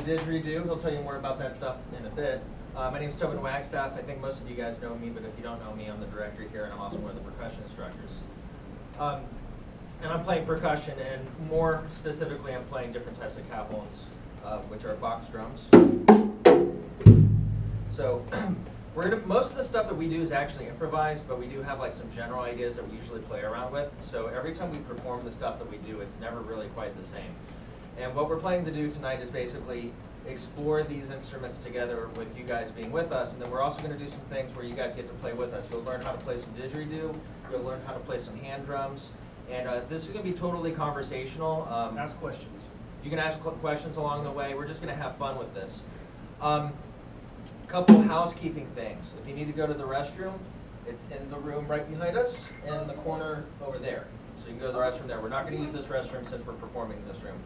didgeridoo. He'll tell you more about that stuff in a bit. My name's Tobin Wagstaff. I think most of you guys know me, but if you don't know me, I'm the director here, and I'm also one of the percussion instructors. And I'm playing percussion, and more specifically, I'm playing different types of cajon's, which are box drums. So most of the stuff that we do is actually improvised, but we do have like some general ideas that we usually play around with. So every time we perform the stuff that we do, it's never really quite the same. And what we're planning to do tonight is basically explore these instruments together with you guys being with us, and then we're also going to do some things where you guys get to play with us. You'll learn how to play some didgeridoo, you'll learn how to play some hand drums, and this is going to be totally conversational. Ask questions. You can ask questions along the way. We're just going to have fun with this. Couple housekeeping things. If you need to go to the restroom, it's in the room right behind us, in the corner over there. So you can go to the restroom there. We're not going to use this restroom since we're performing in this room.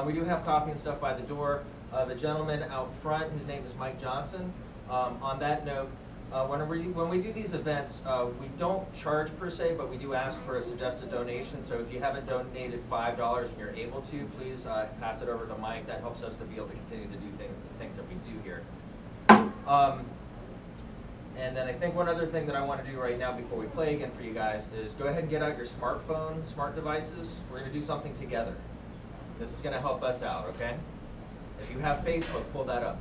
We do have coffee and stuff by the door. The gentleman out front, his name is Mike Johnson. On that note, when we do these events, we don't charge per se, but we do ask for a suggested donation. So if you haven't donated $5 and you're able to, please pass it over to Mike. That helps us to be able to continue to do things that we do here. And then I think one other thing that I want to do right now before we play again for you guys is go ahead and get out your smartphone, smart devices. We're going to do something together. This is going to help us out, okay? If you have Facebook, pull that up.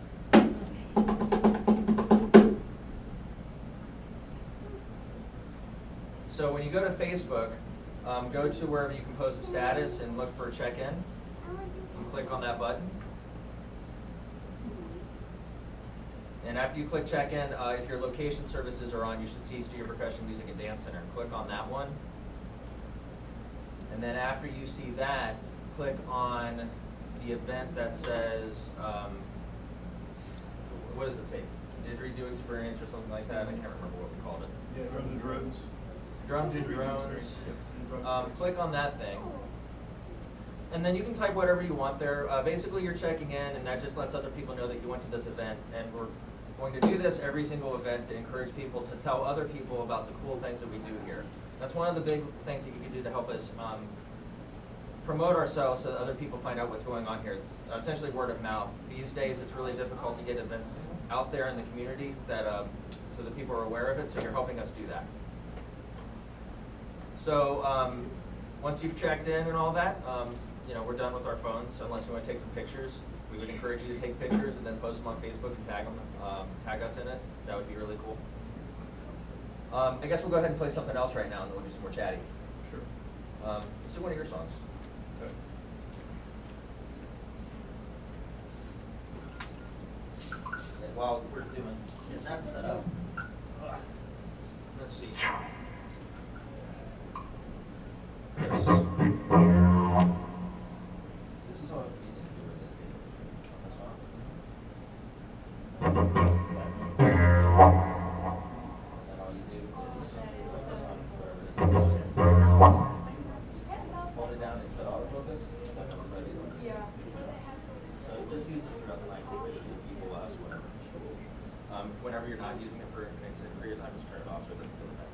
So when you go to Facebook, go to wherever you can post a status and look for check-in. And click on that button. And after you click check-in, if your location services are on, you should see Studio Percussion Music and Dance Center. Click on that one. And then after you see that, click on the event that says, what does it say? Didgeridoo Experience or something like that? I can't remember what we called it. Yeah, drums and drones. Drums and drones. Click on that thing. And then you can type whatever you want there. Basically, you're checking in, and that just lets other people know that you went to this event. And we're going to do this every single event to encourage people to tell other people about the cool things that we do here. That's one of the big things that you can do to help us promote ourselves so that other people find out what's going on here. It's essentially word of mouth. These days, it's really difficult to get events out there in the community that so that people are aware of it, so you're helping us do that. So once you've checked in and all that, you know, we're done with our phones, so unless you want to take some pictures. We would encourage you to take pictures and then post them on Facebook and tag us in it. That would be really cool. I guess we'll go ahead and play something else right now, and then we'll do some more chatting. Sure. Let's do one of your songs. Okay. And while we're doing that setup, let's see. This is all we need to do with it. On this one. And then all you do is hold it down and shut autofocus. Yeah. So just use this throughout the night to push the people whatever. Whenever you're not using it for your time, just turn it off so it doesn't feel bad.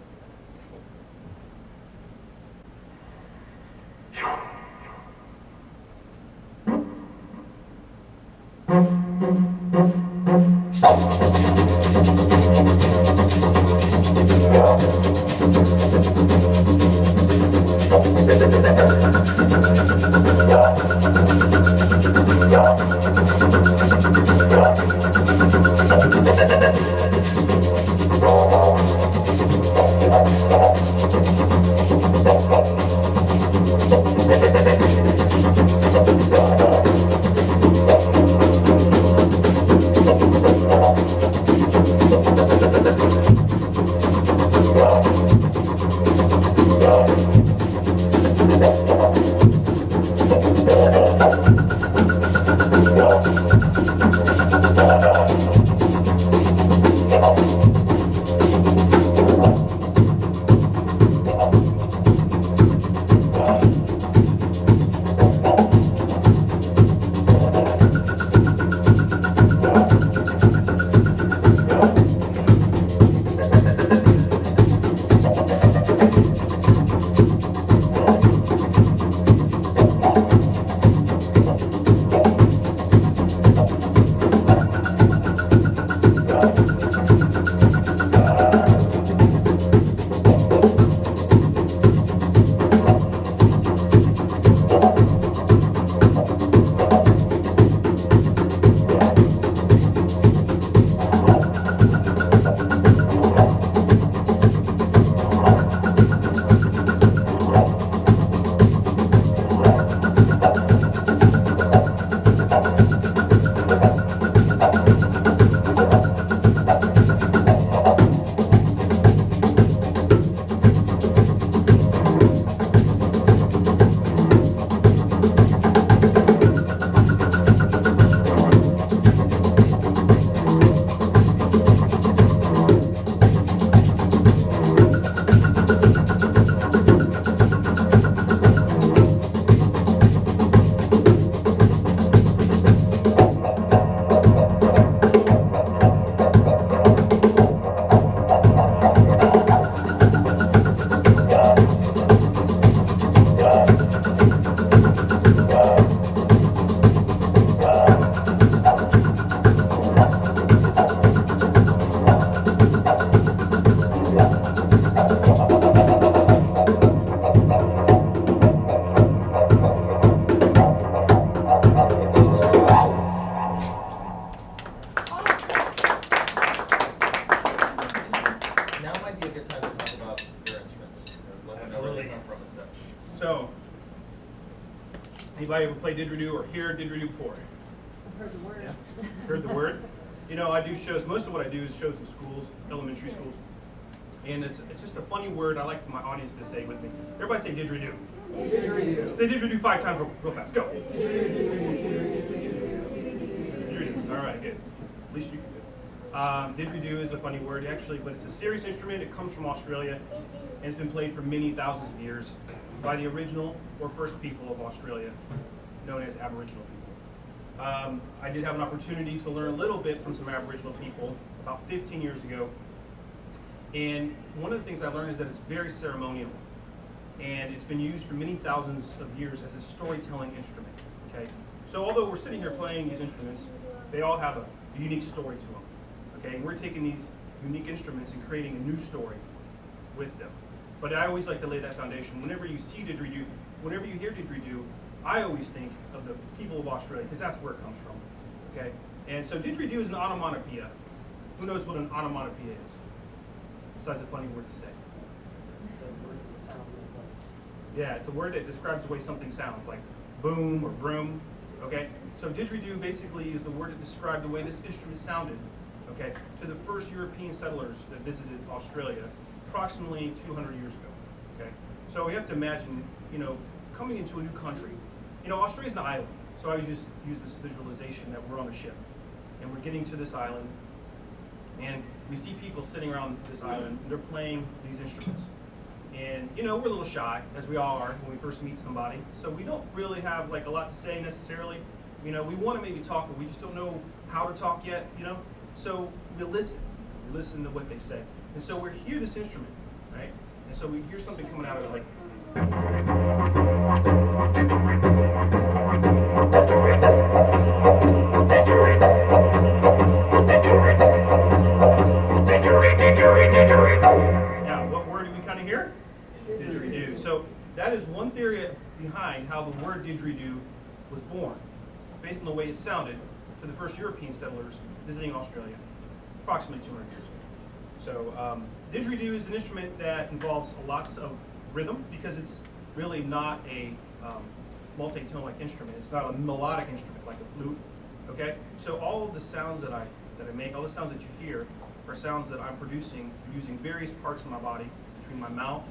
So, anybody ever play didgeridoo or hear didgeridoo before? I've heard the word. Yeah. Heard the word? You know, I do shows. Most of what I do is shows in schools, elementary schools. And it's just a funny word I like my audience to say with me. Everybody say didgeridoo. Didgeridoo. Say didgeridoo 5 times real fast. Go. Didgeridoo. All right, good. At least you can do it. Didgeridoo is a funny word, actually, but it's a serious instrument. It comes from Australia, and it's been played for many thousands of years by the original or first people of Australia, known as Aboriginal people. I did have an opportunity to learn a little bit from some Aboriginal people about 15 years ago. And one of the things I learned is that it's very ceremonial. And it's been used for many thousands of years as a storytelling instrument. Okay? So although we're sitting here playing these instruments, they all have a unique story to them. Okay? And we're taking these unique instruments and creating a new story with them. But I always like to lay that foundation. Whenever you see didgeridoo, whenever you hear didgeridoo, I always think of the people of Australia, because that's where it comes from. Okay? And so didgeridoo is an onomatopoeia. Who knows what an onomatopoeia is? Besides a funny word to say. Yeah, it's a word that describes the way something sounds, like boom or vroom. Okay? So didgeridoo basically is the word that described the way this instrument sounded, okay, to the first European settlers that visited Australia approximately 200 years ago. Okay? So we have to imagine, you know, coming into a new country. You know, Australia's an island, so I just use this visualization that we're on a ship, and we're getting to this island, and we see people sitting around this island, and they're playing these instruments. And, you know, we're a little shy, as we all are when we first meet somebody, so we don't really have, like, a lot to say necessarily. You know, we want to maybe talk, but we just don't know how to talk yet, you know? So we listen to what they say. And so we hear this instrument, right? And so we hear something coming out of it, like, now, what word do we kind of hear? Didgeridoo. So that is one theory behind how the word didgeridoo was born, based on the way it sounded to the first European settlers visiting Australia approximately 200 years ago. So didgeridoo is an instrument that involves lots of rhythm, because it's really not a multi-tone-like instrument. It's not a melodic instrument like a flute. Okay, so all of the sounds that I make, all the sounds that you hear, are sounds that I'm producing using various parts of my body, between my mouth,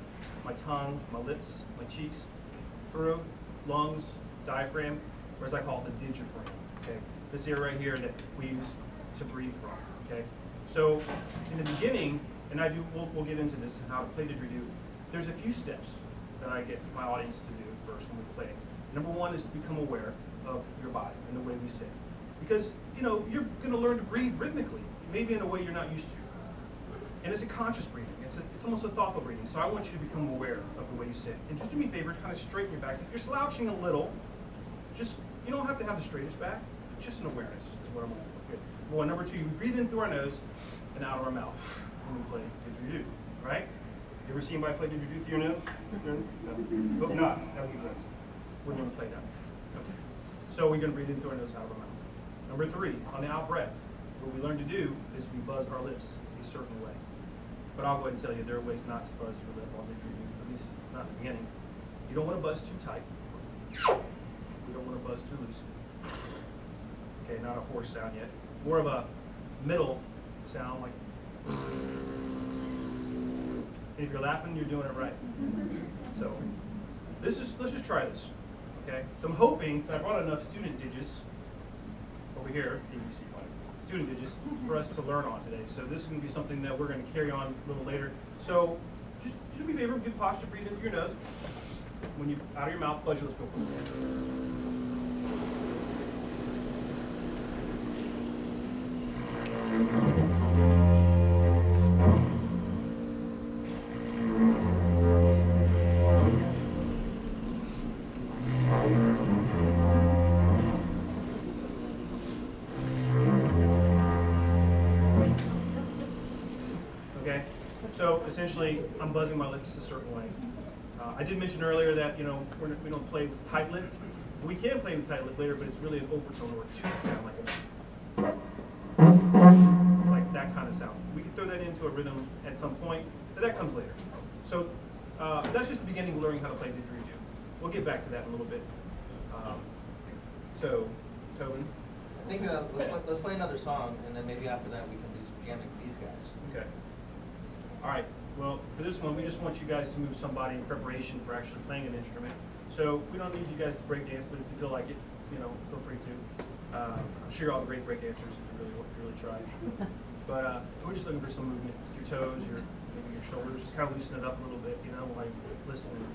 my tongue, my lips, my cheeks, throat, lungs, diaphragm, or as I call it, the digiphragm. Okay, this area right here that we use to breathe from. Okay, so in the beginning, and we'll get into this and how to play didgeridoo. There's a few steps that I get my audience to do first when we play. Number one is to become aware of your body and the way we sit. Because, you know, you're going to learn to breathe rhythmically, maybe in a way you're not used to. And it's a conscious breathing. It's almost a thoughtful breathing. So I want you to become aware of the way you sit. And just do me a favor, kind of straighten your backs. If you're slouching a little, just, you don't have to have the straightest back. Just an awareness is what I want to do. number one. Number two, we breathe in through our nose and out of our mouth when we play didgeridoo, right? You ever seen anybody play didgeridoo through your nose? No. Hope not. That would be nice. Wouldn't want to play that. Okay. So we're going to breathe in through our nose and out of our mouth. Number three, on the out breath, what we learn to do is we buzz our lips a certain way. But I'll go ahead and tell you there are ways not to buzz your lip on didgeridoo, at least not in the beginning. You don't want to buzz too tight. We don't want to buzz too loose. Okay, not a hoarse sound yet. More of a middle sound, like. And if you're laughing, you're doing it right. So, let's just try this. Okay. So I'm hoping, because I brought enough student digits over here, ABC, student digits, for us to learn on today. So this is going to be something that we're going to carry on a little later. So just do me a favor, good posture, breathe into your nose. When you out of your mouth, buzz your lips. Go. Okay, so essentially, I'm buzzing my lips a certain way. I did mention earlier that we don't play with tight lip. We can play with tight lip later, but it's really an overtone or a tooth sound, like that kind of sound. We can throw that into a rhythm at some point, but that comes later. So that's just the beginning of learning how to play didgeridoo. We'll get back to that in a little bit. So, Tobin. I think let's play another song, and then maybe after that we can do some jamming with these guys. Okay. All right. Well, for this one, we just want you guys to move somebody in preparation for actually playing an instrument. So we don't need you guys to break dance, but if you feel like it, feel free to. I'm sure you're all great break dancers if you really try. But we're just looking for some movement. Your toes, maybe your shoulders, just kind of loosen it up a little bit, while you're listening.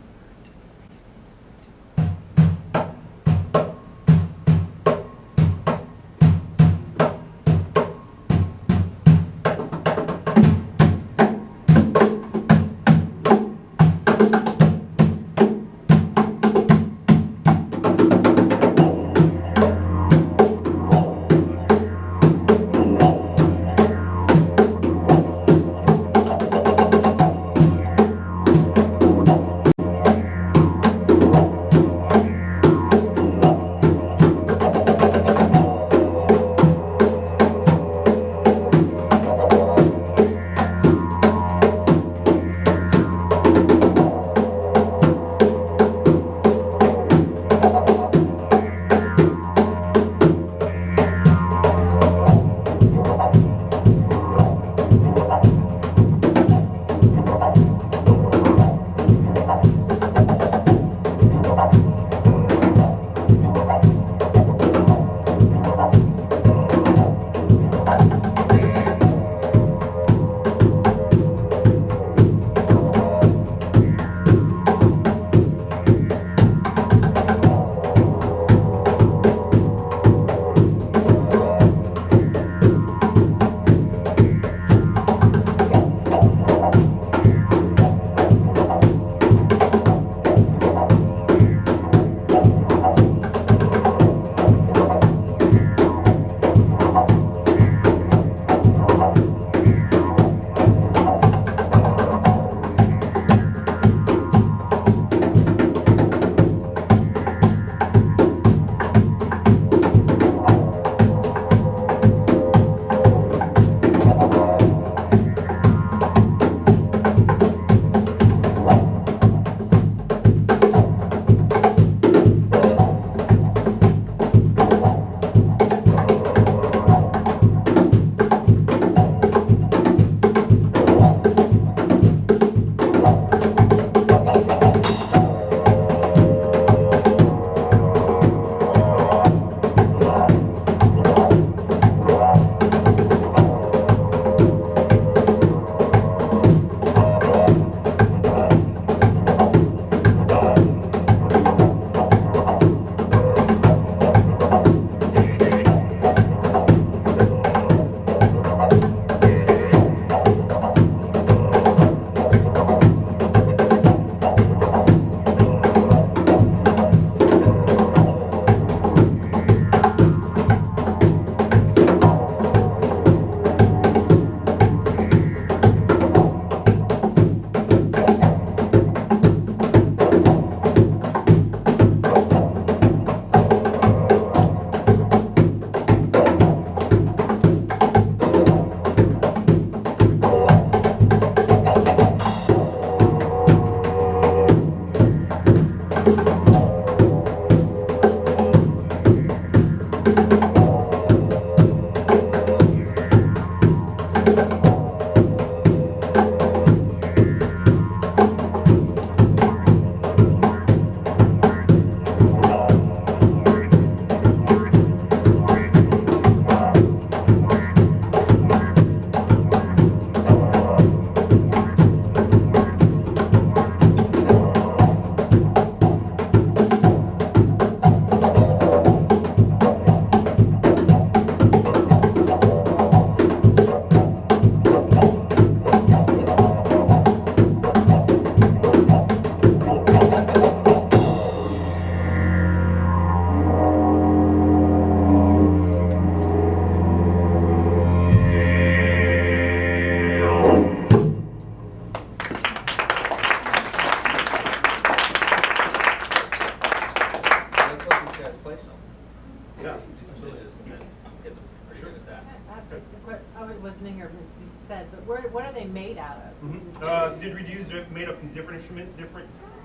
I wasn't in here, but you said, but what are they made out of? Didgeridoos are made up from different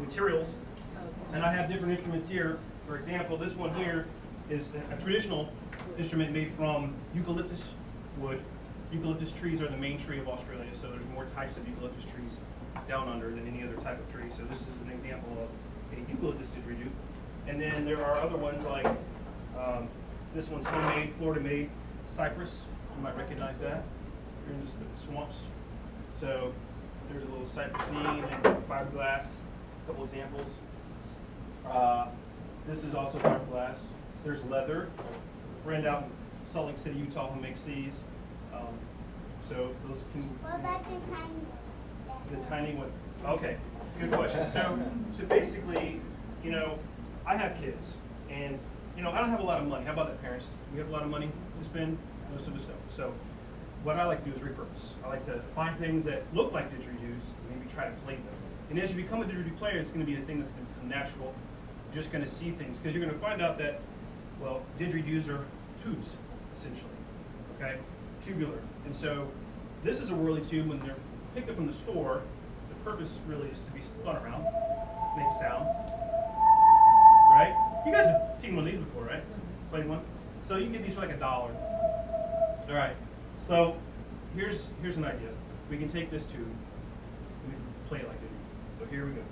materials, and I have different instruments here. For example, this one here is a traditional instrument made from eucalyptus wood. Eucalyptus trees are the main tree of Australia, so there's more types of eucalyptus trees down under than any other type of tree. So this is an example of a eucalyptus didgeridoo. And then there are other ones like this one's homemade, Florida-made cypress. You might recognize that. You're in the swamps. So there's a little cypressine and fiberglass. A couple examples. This is also fiberglass. There's leather. A friend out in Salt Lake City, Utah, who makes these. So those can. What about The tiny one. Okay, good question. So basically, you know, I have kids, and you know, I don't have a lot of money. How about that, parents? You have a lot of money to spend, most of the stuff. So what I like to do is repurpose. I like to find things that look like didgeridoos and maybe try to play them. And as you become a didgeridoo player, it's going to be a thing that's going to become natural. You're just going to see things because you're going to find out that, well, didgeridoos are tubes, essentially. Okay, tubular. And so this is a whirly tube. When they're picked up in the store, the purpose really is to be spun around, make a sound. Right? You guys have seen one of these before, right? Played one? So you can get these for like $1. All right. So here's an idea. We can take this tube and we can play it like it. So here we go.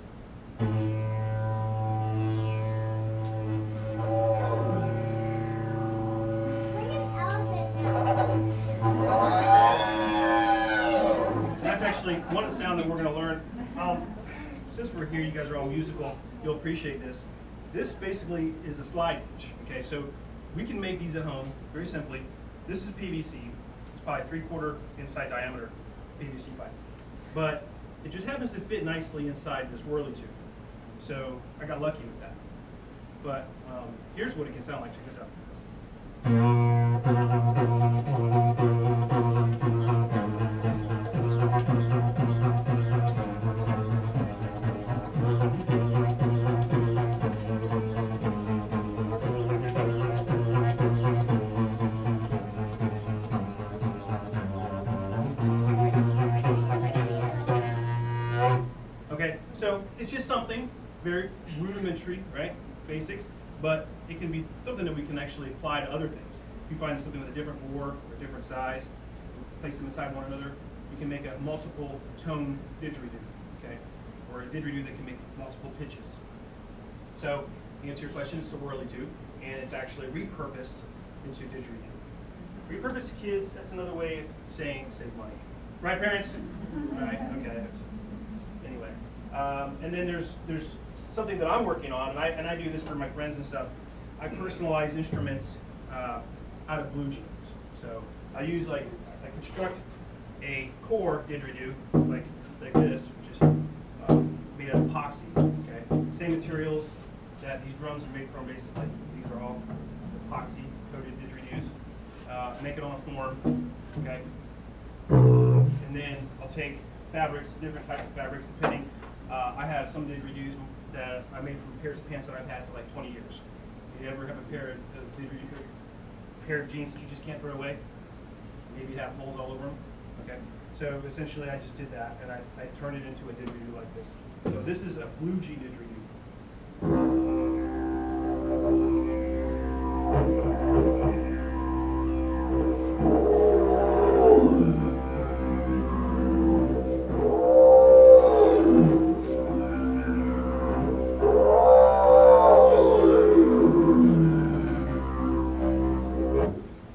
That's actually one sound that we're going to learn. Since we're here, you guys are all musical, you'll appreciate this. This basically is a slide hitch. Okay, so we can make these at home very simply. This is PVC. It's probably 3/4 inside diameter PVC pipe. But it just happens to fit nicely inside this whirly tube. So I got lucky with that. But here's what it can sound like. Check this out. Okay, so it's just something very rudimentary, right? Basic, but it can be something that we can actually apply to other things. If you find something with a different bore or different size, place them inside one another, you can make a multiple tone didgeridoo, okay? Or a didgeridoo that can make multiple pitches. So, to answer your question, it's a whirly tube, and it's actually repurposed into didgeridoo. Repurposed to kids, that's another way of saying save money. Right, parents? Right, okay. Anyway, and then there's something that I'm working on, and I do this for my friends and stuff. I personalize instruments out of blue jeans. So I use I construct a core didgeridoo like this, which is made out of epoxy. Okay, same materials that these drums are made from. Basically, these are all epoxy coated didgeridoos. Make it on a form. Okay, and then I'll take fabrics, different types of fabrics, depending. I have some didgeridoos that I made from pairs of pants that I've had for like 20 years. You ever have a pair of jeans that you just can't throw away? Maybe you have holes all over them. Okay. So essentially, I just did that, and I turned it into a didgeridoo like this. So this is a blue G didgeridoo.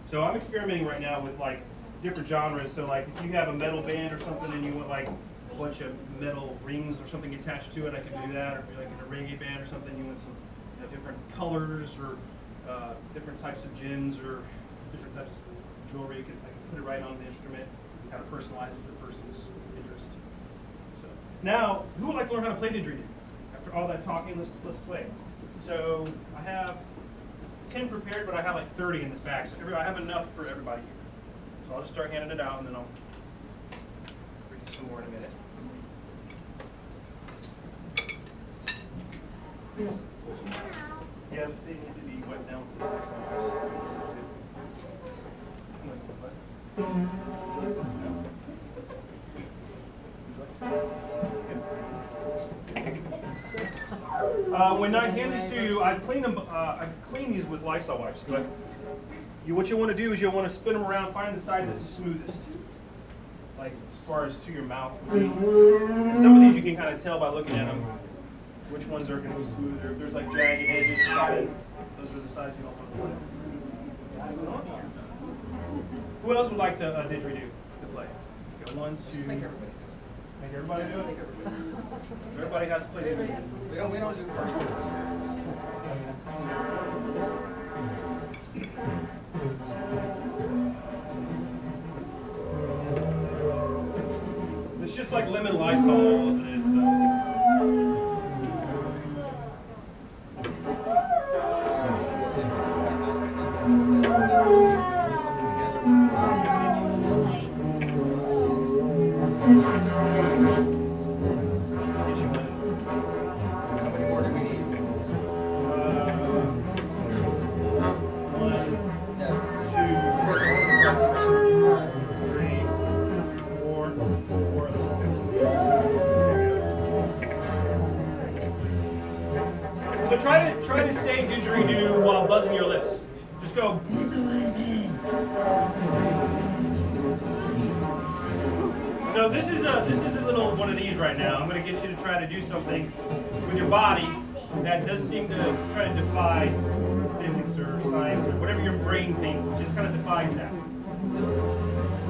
So I'm experimenting right now with like different genres. So like if you have a metal band or something and you want like a bunch of metal rings or something attached to it, I can do that. Or if you're like in a reggae band or something, you want some different colors or different types of gems or different types of jewelry. I can put it right on the instrument. It kind of personalizes the person's interest. So now, who would like to learn how to play didgeridoo? After all that talking, let's play. So I have 10 prepared, but I have like 30 in this bag, so I have enough for everybody here. So I'll just start handing it out, and then I'll bring some more in a minute. Yeah, they need to be wet down to the next one. When I hand these to you, I clean them. I clean these with Lysol wipes. But what you want to do is you'll want to spin them around, find the side that's the smoothest, like as far as to your mouth. And some of these you can kind of tell by looking at them which ones are going to be smoother. If there's like jagged edges, those are the sides you don't want to play. Who else would like to didgeridoo to play? Okay, 1, 2. Make everybody do it? Everybody has to play didgeridoo. We don't do party. It's just like lemon Lysol as it is. How many more do we need? 1, 2, 3, 4. So try to say didgeridoo while buzzing your lips. Just go. So this is a little one of these right now. I'm going to get you to try to do something with your body that does seem to try to defy physics or science or whatever your brain thinks. It just kind of defies that.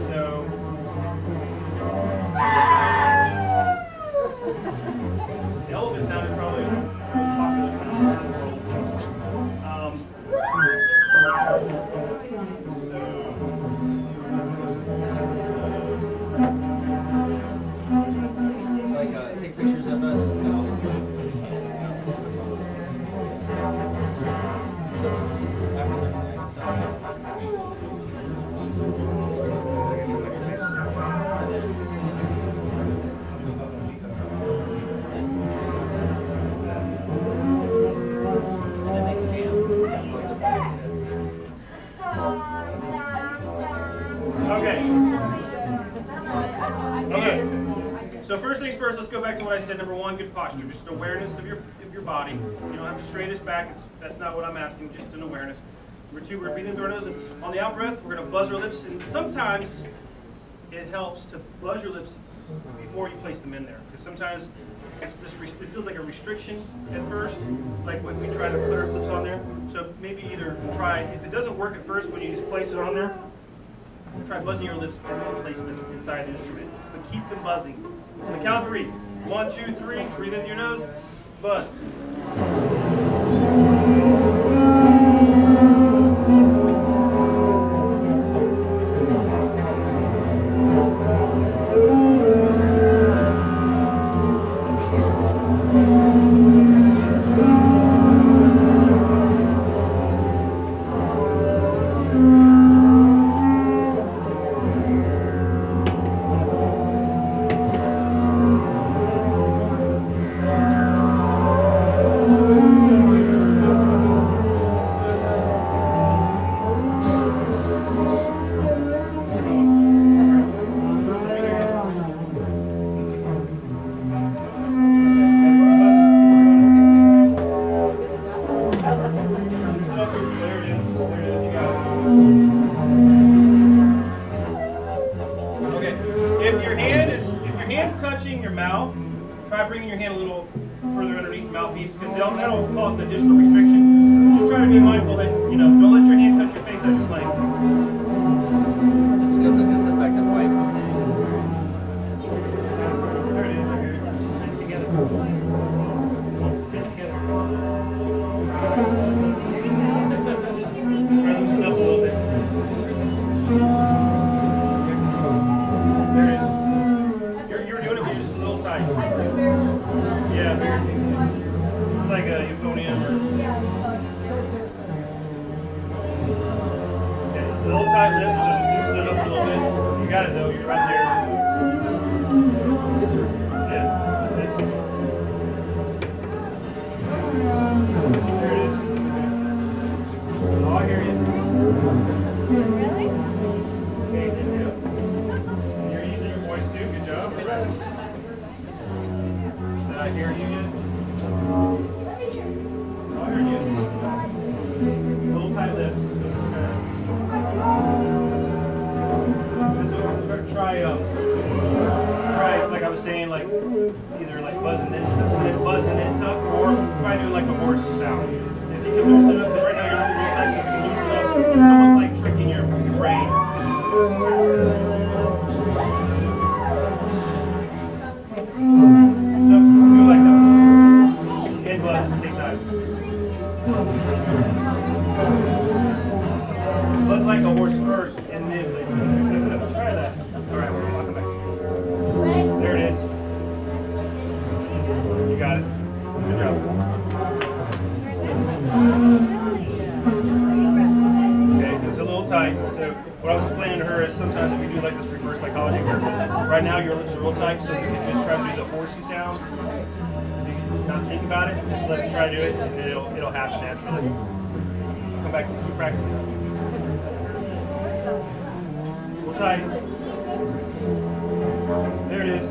So. The elephant sound is probably the most popular sound in the world. Take pictures of us and also So first things first, let's go back to what I said. Number 1, good posture, just an awareness of your body. You don't have to strain his back. That's not what I'm asking. Just an awareness. Number 2, we're breathing through our nose, and on the out breath, we're going to buzz our lips. And sometimes it helps to buzz your lips before you place them in there, because sometimes it feels like a restriction at first, like when we try to put our lips on there. So maybe either try, if it doesn't work at first when you just place it on there, try buzzing your lips and then place them inside the instrument. But keep them buzzing. On the count of 3. 1, 2, 3. Breathe in through your nose. Buzz. try, like I was saying, like either like buzzing in tuck, or try doing like a horse sound. If you can loosen up, because right now you're not real tight, so if you can loosen up, it's almost like tricking your brain. So do like the head buzz at the same time. Buzz like a horse first, and then try that. All right, we're walking back. There it is. You got it. Good job. Okay, it's a little tight. So what I was explaining to her is sometimes if you do like this reverse psychology, where right now your lips are real tight, so you can just try to do the horsey sound. Not think about it, just let it try to do it, and it'll happen naturally. Come back to keep practicing. Real tight. There it is.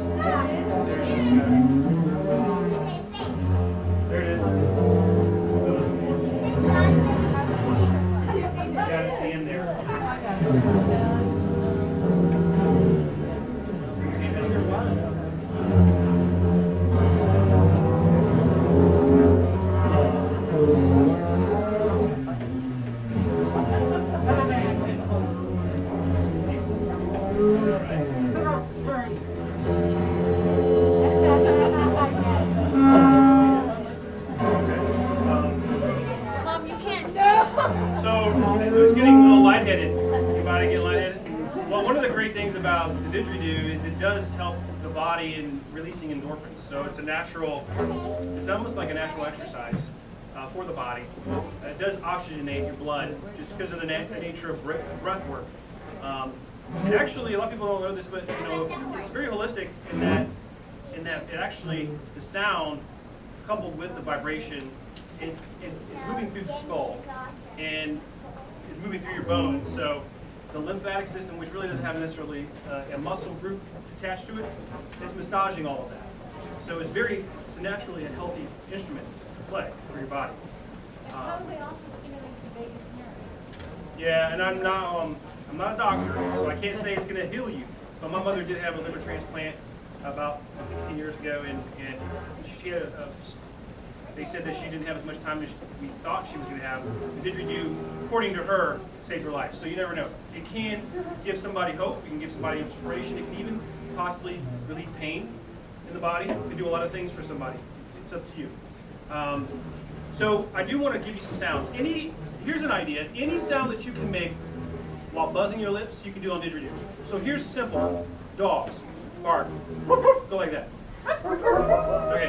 There it is. There it is. Got it at the end there. Who's getting a little lightheaded? Anybody get lightheaded? Well, one of the great things about the didgeridoo is it does help the body in releasing endorphins. So it's a natural, it's almost like a natural exercise for the body. It does oxygenate your blood just because of the nature of breath work. And actually, a lot of people don't know this, but you know, it's very holistic in that it actually, the sound coupled with the vibration, it's moving through the skull and it's moving through your bones. So the lymphatic system, which really doesn't have necessarily a muscle group attached to it, is massaging all of that. So it's naturally a healthy instrument to play for your body. Probably also stimulates the vagus nerve. Yeah, and I'm not a doctor, so I can't say it's going to heal you. But my mother did have a liver transplant about 16 years ago, and she had they said that she didn't have as much time as we thought she was going to have. The didgeridoo, according to her, saved her life. So you never know. It can give somebody hope. It can give somebody inspiration. It can even possibly relieve pain in the body. It can do a lot of things for somebody. It's up to you. So I do want to give you some sounds. Here's an idea. Any sound that you can make while buzzing your lips, you can do on didgeridoo. So here's simple. Dogs. Bark. Go like that. Okay,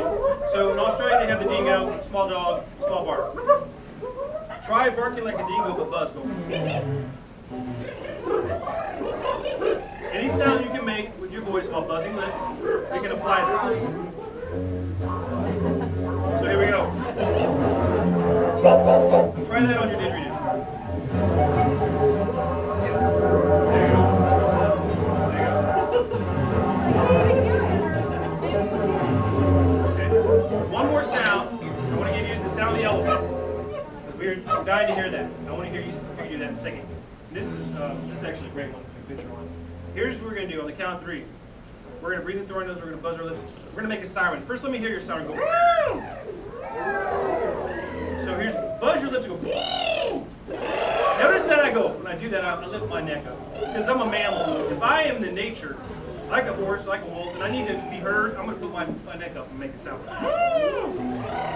so in Australia they have the dingo, small dog, small bark. Try barking like a dingo but buzz. Go. Any sound you can make with your voice while buzzing lips, you can apply that. So here we go. Try that on your didgeridoo. There you go. One more sound. I want to give you the sound of the elephant. We're dying to hear that. I want to hear you do that in a second. This is actually a great one to put a picture on. Here's what we're going to do on the count of 3. We're going to breathe in through our nose. We're going to buzz our lips. We're going to make a siren. First, let me hear your siren go. So here's buzz your lips and go. Notice that I go. When I do that, I lift my neck up because I'm a mammal. If I am in nature, like a horse, like a wolf, and I need to be heard, I'm going to put my neck up and make a sound.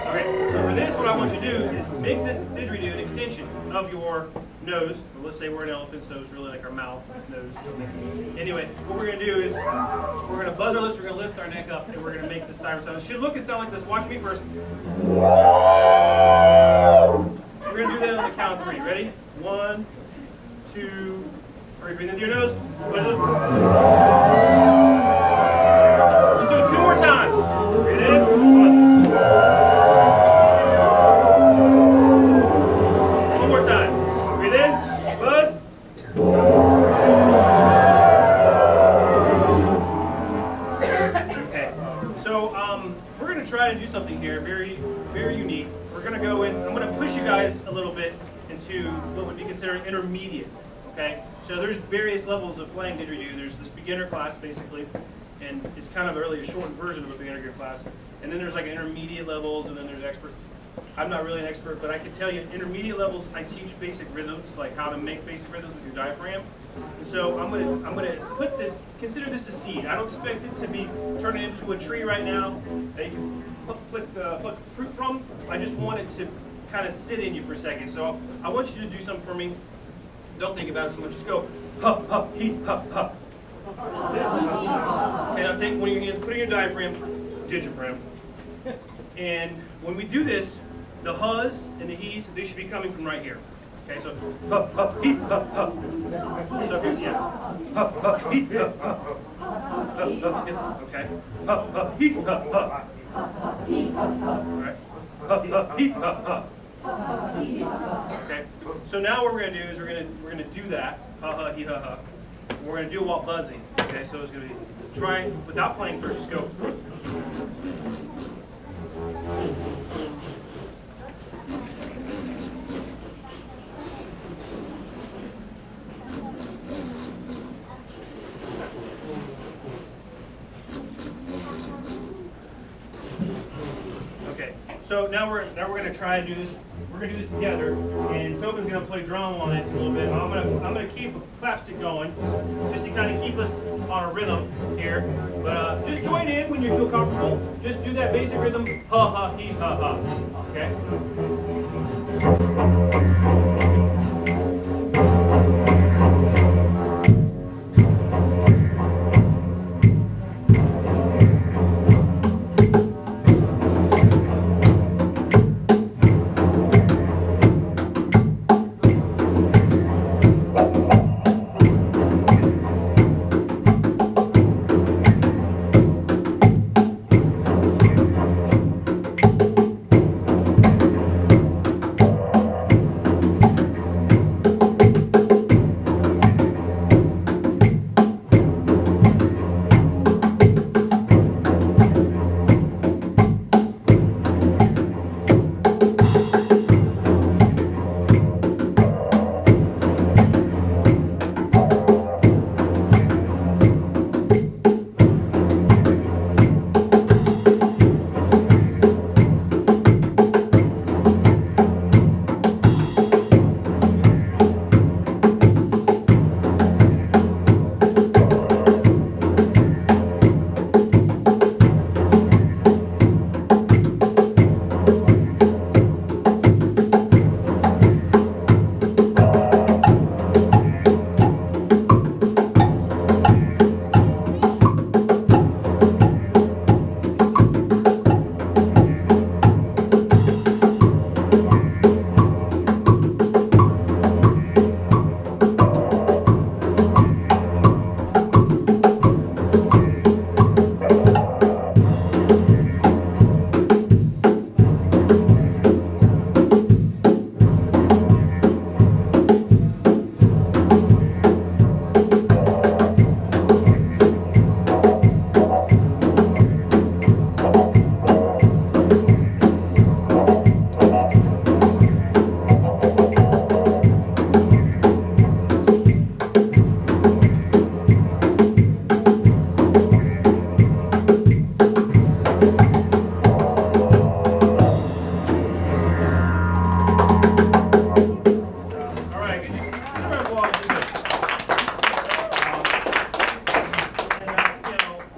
Okay, so for this, what I want you to do is make this didgeridoo an extension of your nose. Well, let's say we're an elephant, so it's really like our mouth, nose. Anyway, what we're going to do is we're going to buzz our lips, we're going to lift our neck up, and we're going to make the siren sound. It should look and sound like this. Watch me first. We're going to do that on the count of 3. Ready? 1, 2, 3. Breathe into your nose. Let's do it 2 more times. Breathe in. 1. 1 more time. Breathe in. Buzz. Okay. So we're going to try to do something here very, very unique. We're going to go in. I'm going to push you guys a little bit into what would be considered intermediate. Okay, so there's various levels of playing didgeridoo. There's this beginner class basically, and it's kind of really a shortened version of a beginner gear class. And then there's like intermediate levels, and then there's expert. I'm not really an expert, but I can tell you intermediate levels, I teach basic rhythms, like how to make basic rhythms with your diaphragm. And so I'm gonna put this, consider this a seed. I don't expect it to be turning into a tree right now that you pluck fruit from. I just want it to kind of sit in you for a second. So I want you to do something for me. Don't think about it so much. Just go ha ha he ha ha. Okay, now take one of your hands, put it in your diaphragm, and when we do this, the hus and the he's, they should be coming from right here. Okay, so ha ha he ha ha. So here, yeah, ha ha he ha ha. Okay, ha ha he ha ha. All right, ha ha he ha ha. Okay, so now what we're gonna do is we're gonna do that ha ha he ha ha. We're gonna do it while buzzing. Okay, so it's gonna be try without playing first. Just go. Okay, so now we're gonna try to do this. We're gonna do this together, and Tobin's gonna play drum on it a little bit. I'm gonna keep a clapstick going, just to kind of keep us on a rhythm here. But just join in when you feel comfortable. Just do that basic rhythm, ha ha he ha ha. Okay.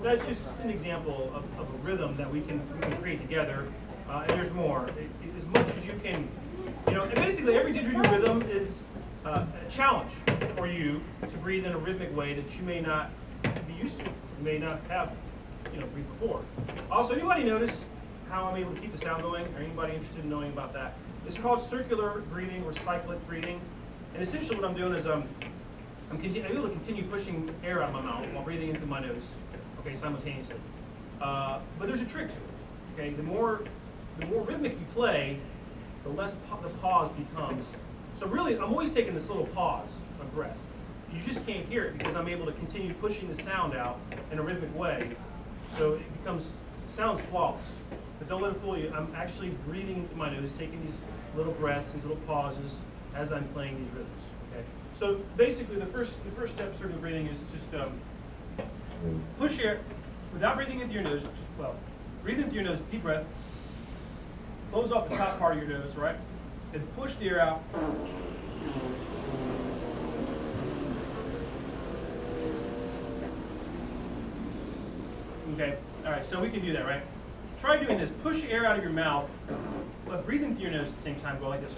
That's just an example of a rhythm that we can create together, and there's more. As much as you can, and basically every didgeridoo rhythm is a challenge for you to breathe in a rhythmic way that you may not be used to, you may not have, breathed before. Also, anybody notice how I'm able to keep the sound going? Or anybody interested in knowing about that? It's called circular breathing or cyclic breathing, and essentially what I'm doing is I'm able to continue pushing air out of my mouth while breathing into my nose, okay, simultaneously. But there's a trick to it. Okay, the more rhythmic you play, the less the pause becomes. So really, I'm always taking this little pause of breath. You just can't hear it because I'm able to continue pushing the sound out in a rhythmic way, so it sounds flawless. But don't let it fool you. I'm actually breathing into my nose, taking these little breaths, these little pauses as I'm playing these rhythms. Okay. So basically, the first step of circular breathing is just push air without breathing into your nose. Well, breathe into your nose, deep breath. Close off the top part of your nose, right? And push the air out. Okay, all right, so we can do that, right? Try doing this. Push air out of your mouth, but breathe into your nose at the same time. Go like this.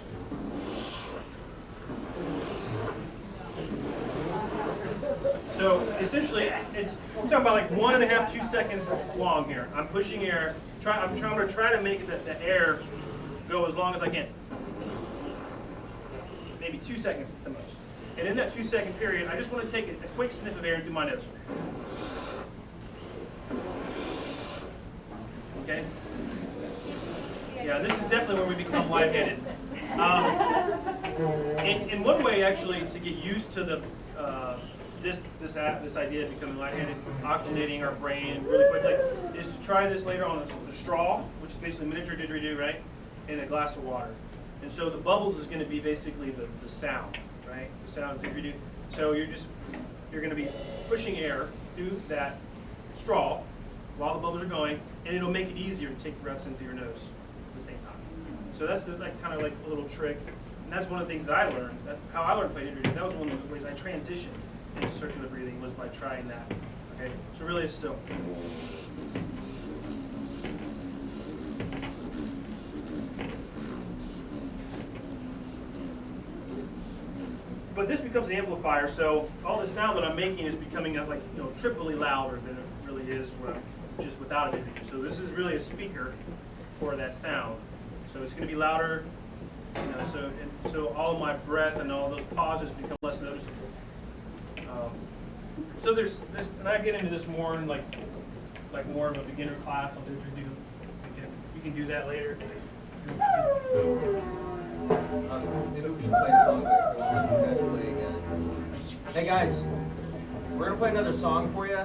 So essentially, I'm talking about like 1.5, 2 seconds long here. I'm pushing air. I'm going to try to make the air go as long as I can. Maybe 2 seconds at the most. And in that 2-second period, I just want to take a quick sniff of air through my nose. Okay? Yeah, this is definitely where we become lightheaded. In one way, actually, to get used to the this idea of becoming lightheaded, oxygenating our brain really quickly, is to try this later on a straw, which is basically miniature didgeridoo, right, and a glass of water. And so the bubbles is going to be basically the sound, right, the sound of didgeridoo. So you're going to be pushing air through that straw while the bubbles are going, and it'll make it easier to take breaths into your nose at the same time. So that's kind of like a little trick, and that's one of the things that I learned. How I learned to play didgeridoo. That was one of the ways I transitioned into circular breathing, was by trying that. Okay, so really it's still. But this becomes the amplifier, so all the sound that I'm making is becoming like triply louder than it really is just without a didgeridoo. So this is really a speaker for that sound. So it's going to be louder, so all of my breath and all those pauses become less noticeable. So there's, and I get into this more in like more of a beginner class on didgeridoo. You can do that later. Maybe we should play a song later. We'll let these guys play again. Hey guys, we're gonna play another song for you,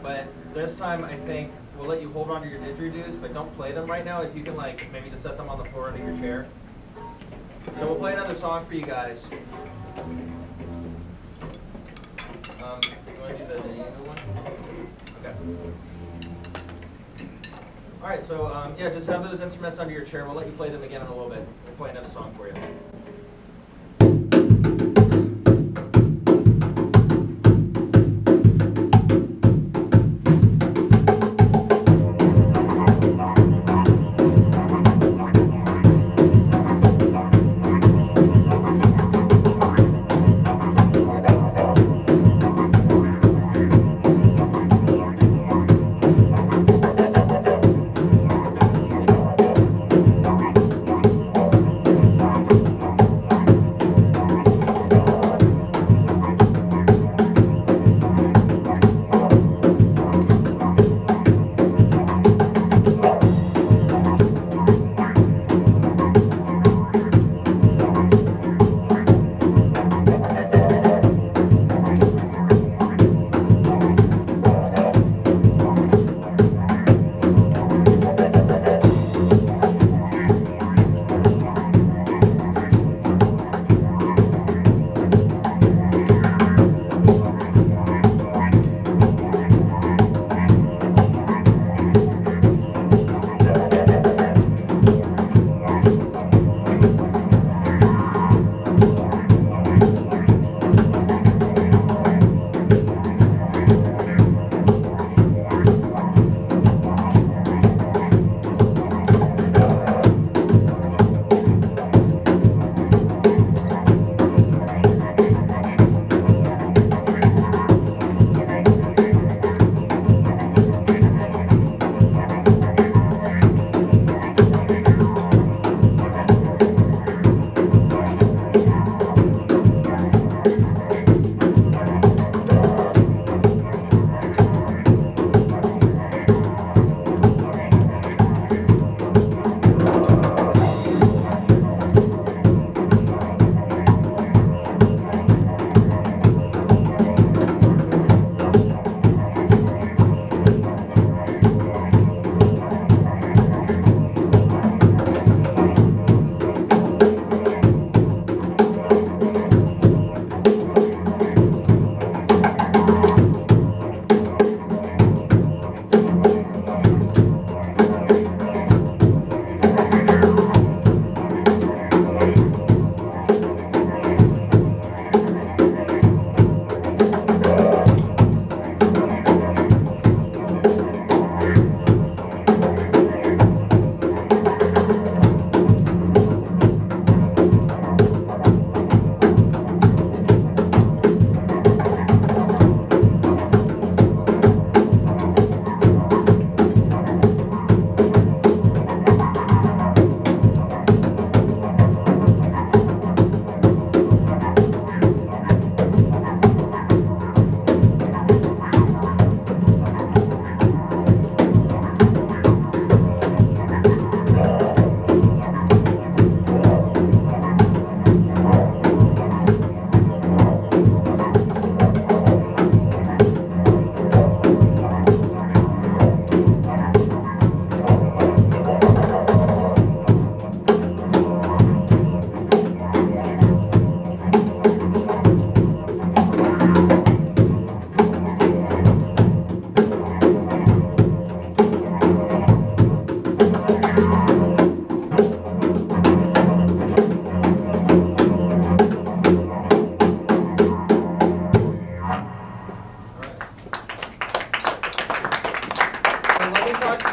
but this time I think we'll let you hold on to your didgeridoos, but don't play them right now. If you can maybe just set them on the floor under your chair. So we'll play another song for you guys. You want to do the new one? Okay. All right, so yeah, just have those instruments under your chair. We'll let you play them again in a little bit. We'll play another song for you.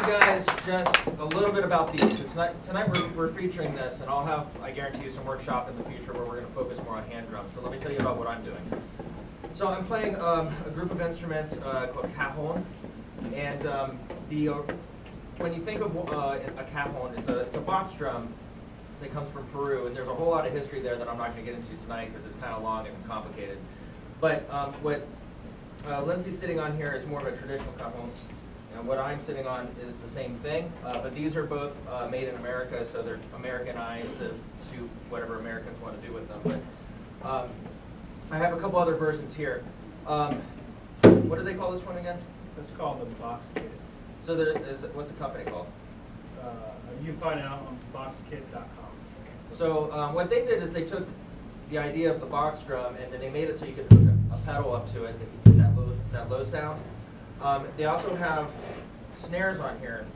guys just a little bit about these. Tonight we're featuring this, and I'll have, I guarantee you, some workshop in the future where we're going to focus more on hand drums. So let me tell you about what I'm doing. So I'm playing a group of instruments called cajon, and when you think of a cajon, it's a box drum that comes from Peru, and there's a whole lot of history there that I'm not going to get into tonight because it's kind of long and complicated. But what Lindsay's sitting on here is more of a traditional cajon, and what I'm sitting on is the same thing, but these are both made in America, so they're Americanized to suit whatever Americans want to do with them. But I have a couple other versions here. What do they call this one again? That's called the box kit. So what's the company called? You can find it out on boxkit.com. So what they did is they took the idea of the box drum and then they made it so you could hook a pedal up to it that you get that low sound. They also have snares on here.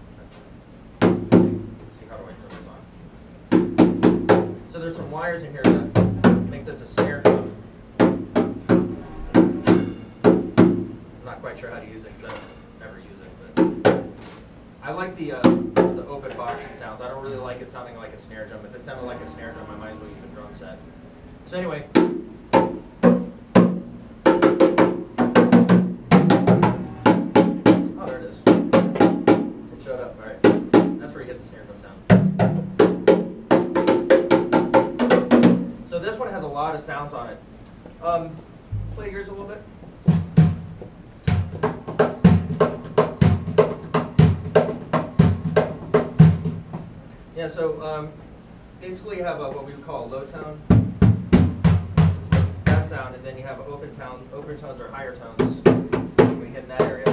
Let's see, how do I turn this on? So there's some wires in here that make this a snare drum. I'm not quite sure how to use it because I've never used it, but I like the open box it sounds. I don't really like it sounding like a snare drum. If it sounded like a snare drum, I might as well use a drum set. So anyway. Oh, there it is. It showed up. All right. That's where you get the snare drum sound. So this one has a lot of sounds on it. Play yours a little bit. Yeah, so basically you have what we would call a low tone, that sound, and then you have open tone. Open tones are higher tones when you hit in that area.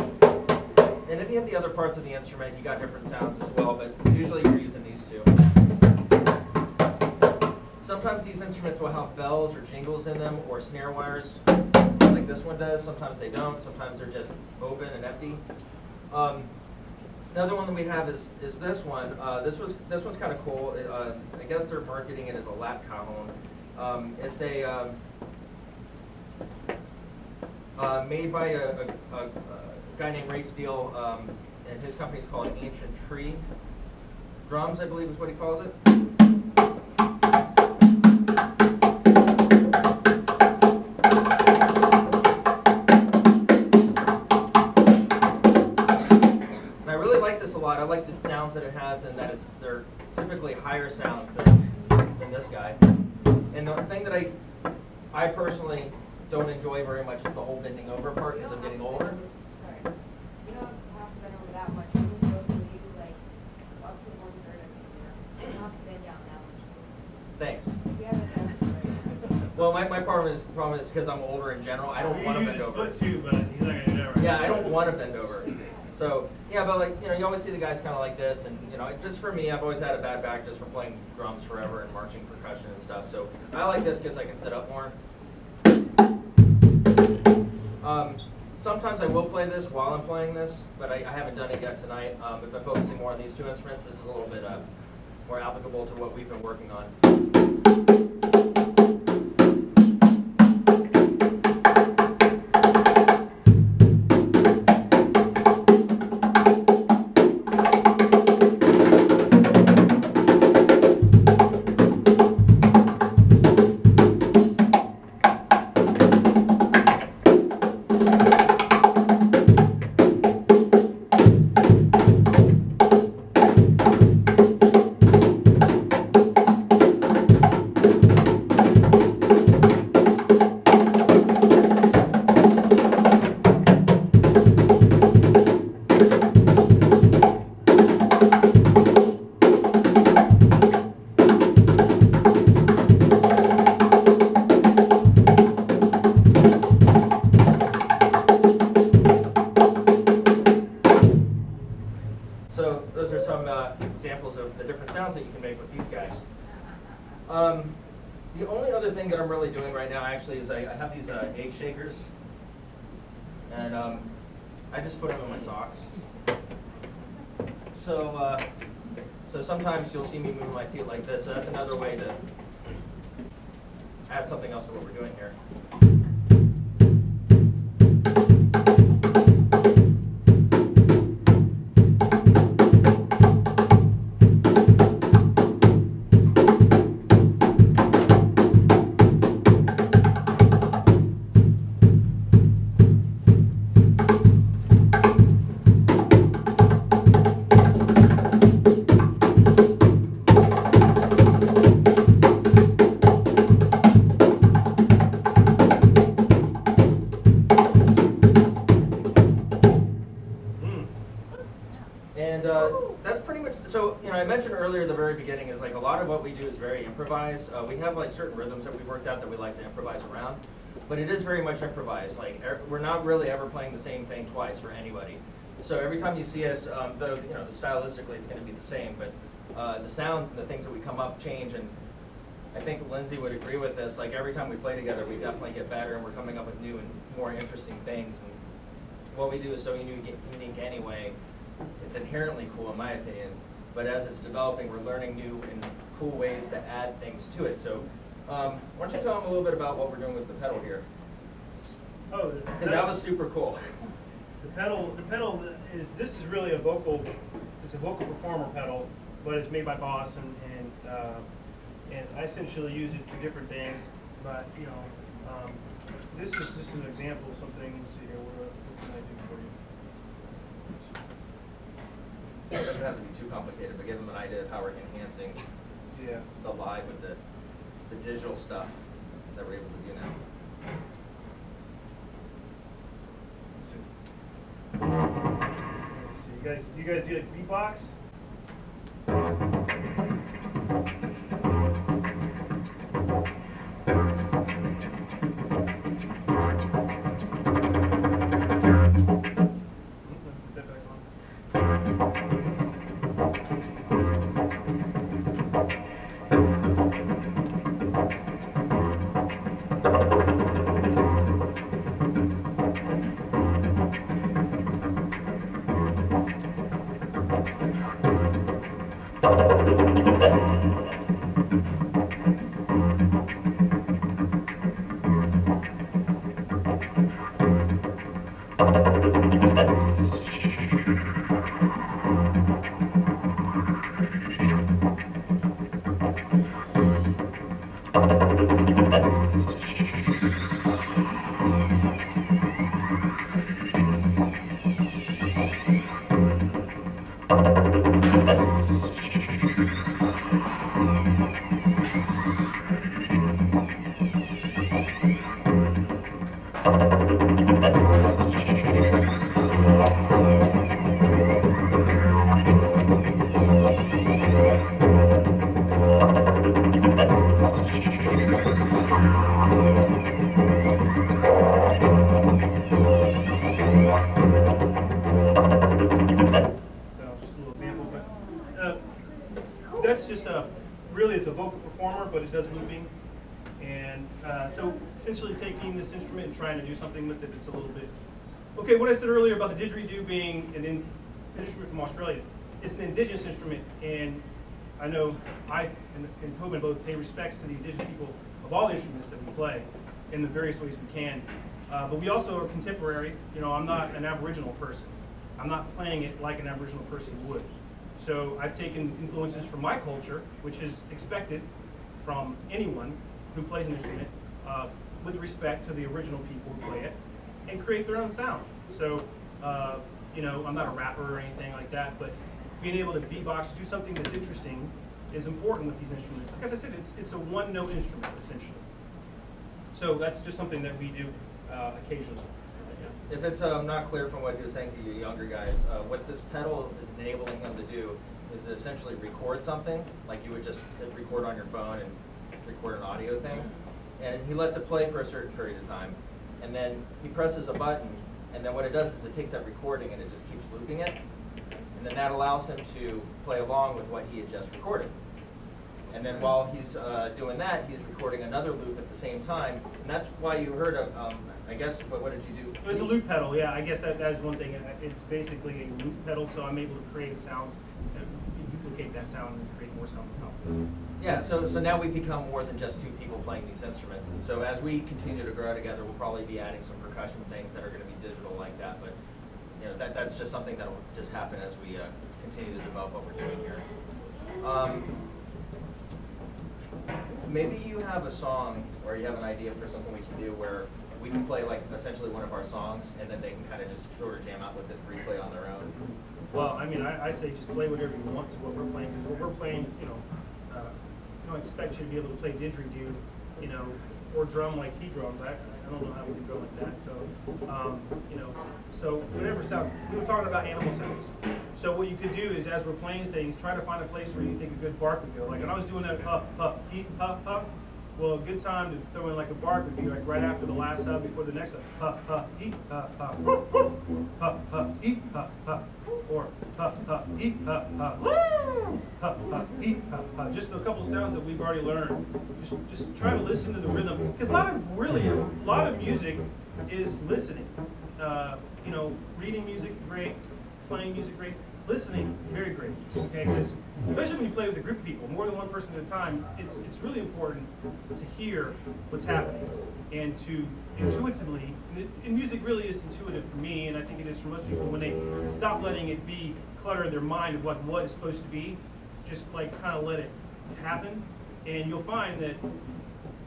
And if you hit the other parts of the instrument, you got different sounds as well, but usually you're using these two. Sometimes these instruments will have bells or jingles in them or snare wires, like this one does. Sometimes they don't. Sometimes they're just open and empty. Another one that we have is this one. This one's kind of cool. I guess they're marketing it as a lap cajon. It's a made by a guy named Ray Steele, and his company's called Ancient Tree Drums, I believe is what he calls it. I like the sounds that it has, and that they're typically higher sounds than this guy. And the thing that I personally don't enjoy very much is the whole bending over part because I'm getting older. Sorry. You don't have to bend over that much. You just go through maybe like up to 1/3 of it. You don't have to bend down that much. Thanks. You have it done. Well, my problem is because I'm older in general. I don't want to bend over. Split too, but he's not gonna do that right. Yeah, I don't want to bend over. So yeah, but like you always see the guys kind of like this, and just for me, I've always had a bad back just from playing drums forever and marching percussion and stuff. So I like this because I can sit up more. Sometimes I will play this while I'm playing this, but I haven't done it yet tonight. I've been focusing more on these two instruments. This is a little bit more applicable to what we've been working on. Examples of the different sounds that you can make with these guys. The only other thing that I'm really doing right now actually is I have these egg shakers, and I just put them in my socks. So so sometimes you'll see me move my feet like this. So that's another way to add something else to what we're doing here. I mentioned earlier at the very beginning is like a lot of what we do is very improvised. We have like certain rhythms that we worked out that we like to improvise around, but it is very much improvised. Like we're not really ever playing the same thing twice for anybody. So every time you see us, though stylistically it's going to be the same, but the sounds and the things that we come up change. And I think Lindsay would agree with this. Like every time we play together, we definitely get better, and we're coming up with new and more interesting things. And what we do is so unique anyway. It's inherently cool in my opinion, but as it's developing, we're learning new and cool ways to add things to it. So why don't you tell them a little bit about what we're doing with the pedal here? Oh, because that was super cool. The pedal this is really a vocal performer pedal, but it's made by Boss, and I essentially use it for different things. But this is just an example of something. Let's see here. What can I do for you? It doesn't have to be too complicated, but give them an idea of how we're enhancing the live with the digital stuff that we're able to do now. So you guys do like beatbox? That's just really it's a vocal performer, but it does looping. And so essentially taking this instrument and trying to do something with it that's a little bit... Okay, what I said earlier about the didgeridoo being an instrument from Australia, it's an indigenous instrument, and I know I and Tobin both pay respects to the indigenous people of all the instruments that we play in the various ways we can. But we also are contemporary. I'm not an Aboriginal person. I'm not playing it like an Aboriginal person would. So I've taken influences from my culture, which is expected from anyone who plays an instrument, with respect to the original people who play it, and create their own sound. So, I'm not a rapper or anything like that, but being able to beatbox, do something that's interesting, is important with these instruments. Like as I said, it's a one-note instrument, essentially. So that's just something that we do occasionally. If it's not clear from what he was saying to you younger guys, what this pedal is enabling him to do is to essentially record something, like you would just hit record on your phone and record an audio thing. And he lets it play for a certain period of time. And then he presses a button, and then what it does is it takes that recording and it just keeps looping it. And then that allows him to play along with what he had just recorded. And then while he's doing that, he's recording another loop at the same time. And that's why you heard of, I guess, but what did you do? It was a loop pedal, yeah. I guess that is one thing. It's basically a loop pedal, so I'm able to create sounds, duplicate that sound, and create more sound. Yeah, so now we become more than just two people playing these instruments. And so as we continue to grow together, we'll probably be adding some percussion things that are going to be digital like that. But that's just something that will just happen as we continue to develop what we're doing here. Maybe you have a song or you have an idea for something we can do where we can play like essentially one of our songs, and then they can kind of just sort of jam out with it, free play on their own. Well, I mean, I say just play whatever you want to what we're playing, because what we're playing is, I don't expect you to be able to play didgeridoo, or drum like he drums. I don't know how we can go like that. So, you know, so whatever sounds. We were talking about animal sounds. So what you could do is, as we're playing things, try to find a place where you think a good bark would go. Like when I was doing that heat, well, a good time to throw in like a bark would be like right after the last before the next heat, heat, or heat, heat, just a couple of sounds that we've already learned. Just try to listen to the rhythm, because a lot of music is listening. You know, reading music, great. Playing music, great. Listening, very great. Okay, because especially when you play with a group of people, more than one person at a time, it's really important to hear what's happening and to intuitively. And music really is intuitive for me, and I think it is for most people when they stop letting it be clutter in their mind of what is supposed to be. Just like kind of let it happen, and you'll find that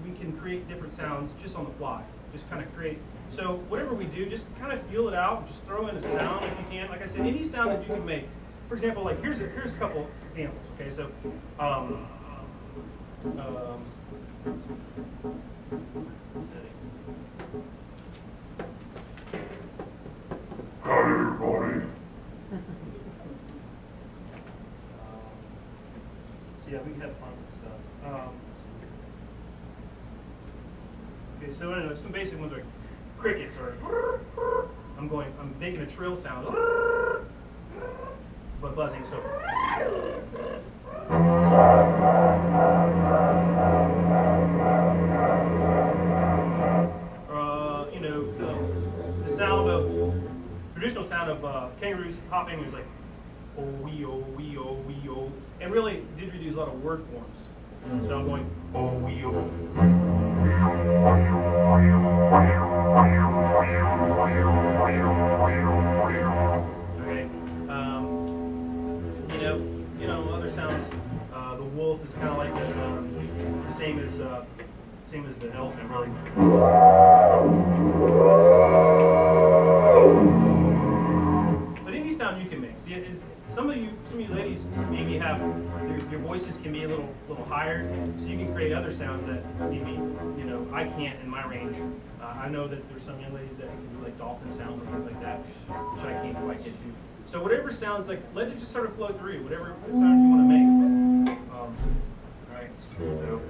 we can create different sounds just on the fly. Just kind of create. So whatever we do, just kind of feel it out. Just throw in a sound if you can. Like I said, any sound that you can make. For example, like here's a couple examples. Okay, so Hi everybody. So yeah, we can have fun with stuff. Okay, so anyway, some basic ones are crickets, or I'm making a trill sound, but buzzing. So. You know, the sound of traditional sound of kangaroos hopping is like oh wee oh wee oh wee oh, and really didgeridoo is a lot of word forms. So I'm going oh wee oh. Okay. You know, other sounds. The wolf is kind of like the same as the elephant, really. But any sound you can make. See, some of you ladies maybe have your voices can be a little higher, so you can create other sounds that maybe I can't in my range. I know that there's some young ladies that can do like dolphin sounds and things like that, which I can't quite get to. So whatever sounds like, let it just sort of flow through. Whatever sounds you want to make. All right. So.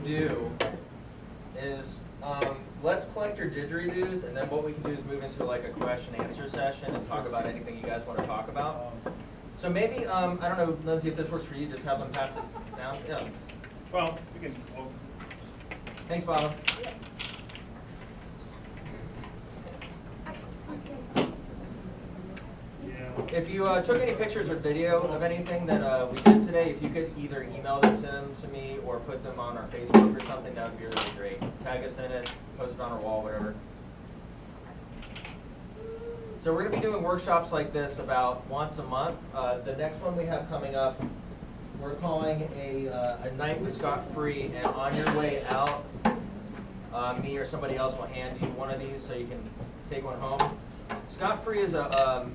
do is let's collect your didgeridoos, and then what we can do is move into like a question-answer session and talk about anything you guys want to talk about. So maybe, I don't know, Lindsay, if this works for you, just have them pass it down. Yeah. Well, we can. Well, Thanks, Bob. yeah. If you took any pictures or video of anything that we did today, if you could either email them to me or put them on our Facebook or something, that would be really great. Tag us in it, post it on our wall, whatever. So we're going to be doing workshops like this about once a month. The next one we have coming up, we're calling a night with Scott Free, and on your way out, me or somebody else will hand you one of these so you can take one home. Scott Free is a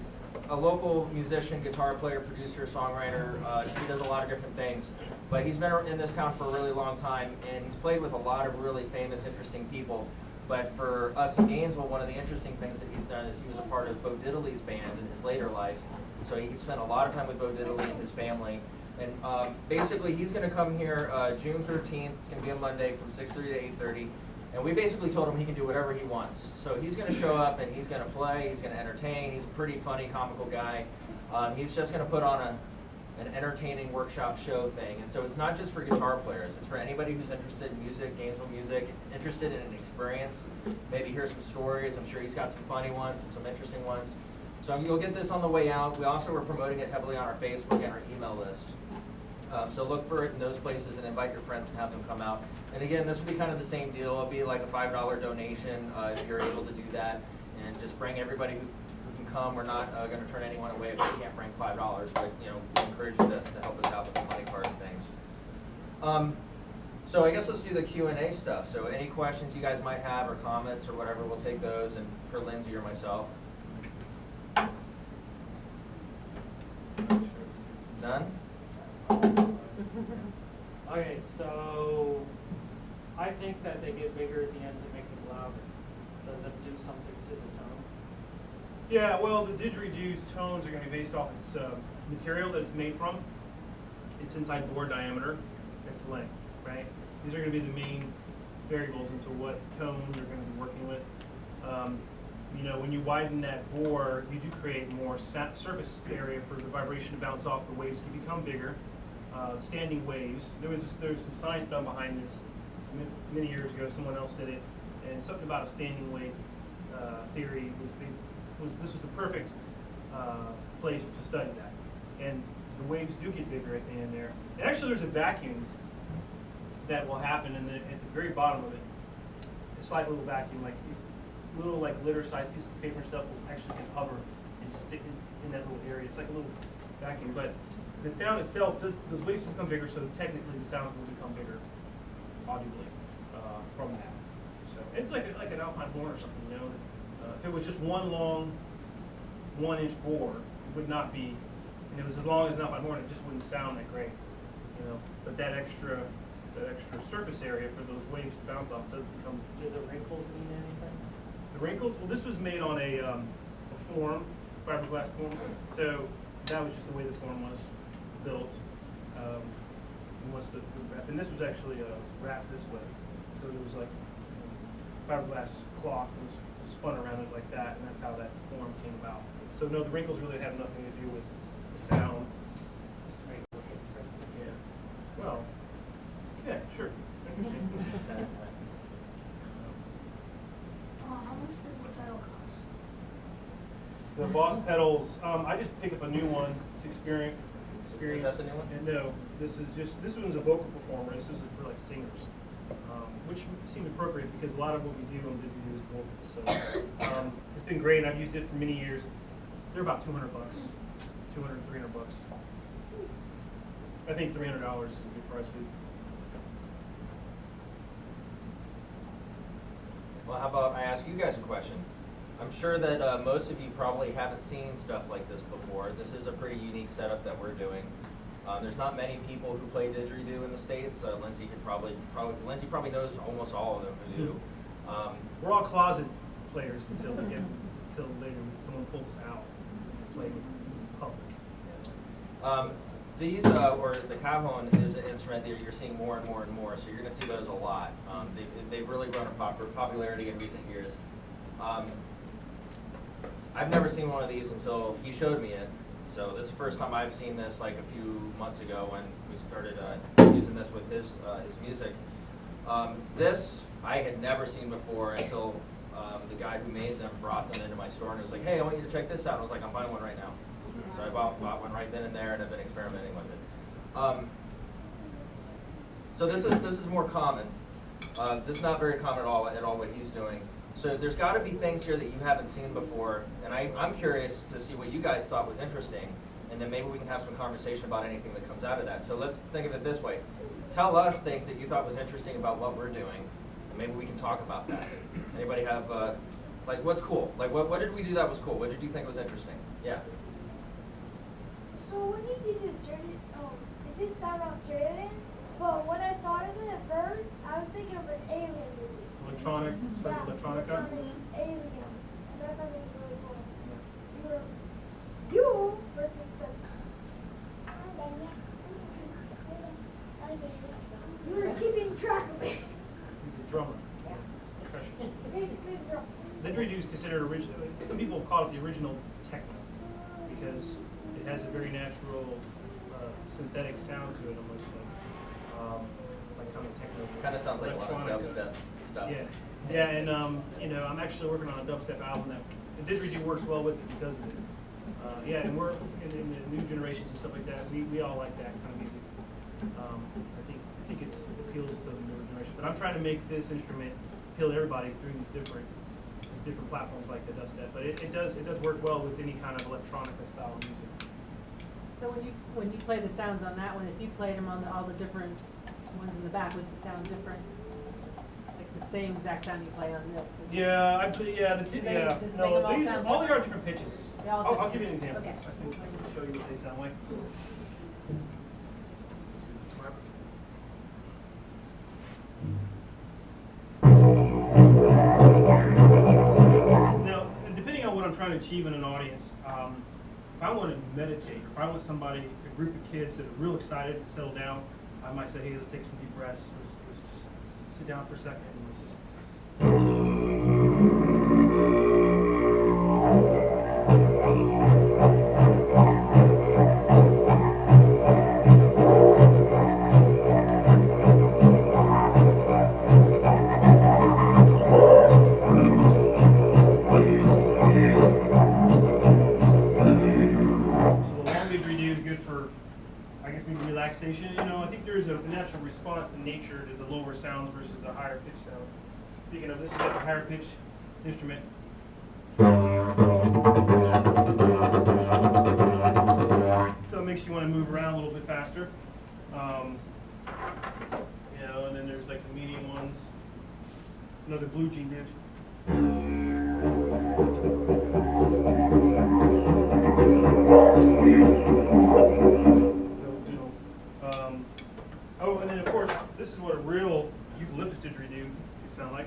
local musician, guitar player, producer, songwriter. He does a lot of different things, but he's been in this town for a really long time, and he's played with a lot of really famous, interesting people. But for us in Gainesville, one of the interesting things that he's done is he was a part of Bo Diddley's band in his later life. So he spent a lot of time with Bo Diddley and his family. And basically, he's going to come here June 13th. It's going to be a Monday from 6:30 to 8:30. And we basically told him he can do whatever he wants. So he's going to show up and he's going to play, he's going to entertain. He's a pretty funny, comical guy. He's just going to put on an entertaining workshop show thing. And so it's not just for guitar players. It's for anybody who's interested in music, Gainesville music, interested in an experience, maybe hear some stories. I'm sure he's got some funny ones and some interesting ones. So you'll get this on the way out. We also are promoting it heavily on our Facebook and our email list. So look for it in those places and invite your friends and have them come out. And again, this will be kind of the same deal. It'll be like a $5 donation if you're able to do that. And just bring everybody who can come. We're not going to turn anyone away if they can't bring $5, but we encourage you to help us out with the money part of things. So I guess let's do the Q&A stuff. So any questions you guys might have or comments or whatever, we'll take those. And for Lindsay or myself. None? Okay, so I think that they get bigger at the end to make them louder. Does it do something to the tone? Yeah, well, the didgeridoo's tones are going to be based off its material that it's made from. Its inside bore diameter, its length, right? These are going to be the main variables into what tones you're going to be working with. When you widen that bore, you do create more surface area for the vibration to bounce off the waves to become bigger. Standing waves. There's some science done behind this many years ago. Someone else did it, and something about a standing wave theory was the perfect place to study that. And the waves do get bigger at the end there. And actually, there's a vacuum that will happen at the very bottom of it. A slight little vacuum, like little litter-sized pieces of paper and stuff will actually can hover and stick in that little area. It's like a little vacuum, but the sound itself, those waves become bigger, so technically the sound will become bigger audibly from that. So it's like an alpine horn or something, if it was just one long 1-inch bore, it would not be, and it was as long as an alpine horn, it just wouldn't sound that great, but that extra surface area for those waves to bounce off does become. Do the wrinkles mean anything? The wrinkles? Well, this was made on a form, fiberglass form. So that was just the way the form was built. And this was actually wrapped this way. So there was like fiberglass cloth was spun around it like that, and that's how that form came about. So no, the wrinkles really have nothing to do with the sound. Yeah. Well, yeah, sure. Interesting. How much does the pedal cost? The Boss pedals, I just picked up a new one to experience. Is that the new one? And no, this one's a vocal performer. This is for like singers, which seemed appropriate because a lot of what we do on didgeridoo is vocals. So it's been great. I've used it for many years. They're about $200, $200, $300. I think $300 is a good price. Well, how about I ask you guys a question? I'm sure that most of you probably haven't seen stuff like this before. This is a pretty unique setup that we're doing. There's not many people who play didgeridoo in the States. Lindsay probably knows almost all of them who do. We're all closet players until later someone pulls us out and play in public. these, or the cajon is an instrument that you're seeing more and more and more, so you're gonna see those a lot. They've really grown in popularity in recent years. I've never seen one of these until he showed me it. So this is the first time I've seen this, like a few months ago when we started using this with his music. This I had never seen before until the guy who made them brought them into my store and was like, hey, I want you to check this out. And I was like, I'm buying one right now. So I bought one right then and there, and I've been experimenting with it. So this is more common. This is not very common at all what he's doing. So there's got to be things here that you haven't seen before, and I'm curious to see what you guys thought was interesting, and then maybe we can have some conversation about anything that comes out of that. So let's think of it this way. Tell us things that you thought was interesting about what we're doing, and maybe we can talk about that. Anybody have, like, what's cool? Like, what did we do that was cool? What did you think was interesting? Yeah. So when you did the journey, it did sound Australian, but when I thought of it at first, I was thinking of an alien movie. Electronic, like Yeah, electronica. Alien. And I thought it was really cool. You were just the. You were keeping track of it. The drummer. Percussionist. Basically, drum. Didgeridoo is considered original. Some people call it the original techno because it has a very natural synthetic sound to it, almost like kind of techno. Kind of sounds like a lot of electronica. dubstep stuff. Yeah, yeah, and you know, I'm actually working on a dubstep album that and Didgeridoo works well with it because of it. Yeah, and we're in the new generations and stuff like that. We all like that kind of music. I think it appeals to the newer generation. But I'm trying to make this instrument appeal to everybody through these different platforms like the dubstep. But it does work well with any kind of electronica style of music. So when you play the sounds on that one, if you played them on all the different ones in the back, would it sound different? Like the same exact sound you play on this? Yeah, Does it make yeah. them No, all these sound all they are different? different pitches. They all I'll different give you an pitches. example. Okay. I can show you what they sound like. Now, depending on what I'm trying to achieve in an audience, if I want to meditate, or if I want somebody, a group of kids that are real excited to settle down, I might say, hey, let's take some deep breaths. Let's just sit down for a second and let's just. Relaxation, you know, I think there's a natural response in nature to the lower sounds versus the higher pitch sounds. Speaking of, this is like a higher pitch instrument. So it makes you want to move around a little bit faster. You know, and then there's like the medium ones. Another blue gene did. Oh, and then of course, this is what a real eucalyptus didgeridoo could sound like.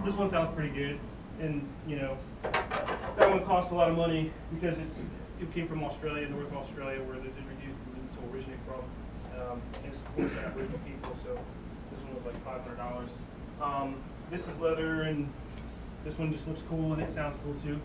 This one sounds pretty good, and you know, that one costs a lot of money because it came from Australia, North Australia, where the didgeridoo originate from. It's of course Aboriginal people, so this one was like $500. This is leather, and this one just looks cool, and it sounds cool too.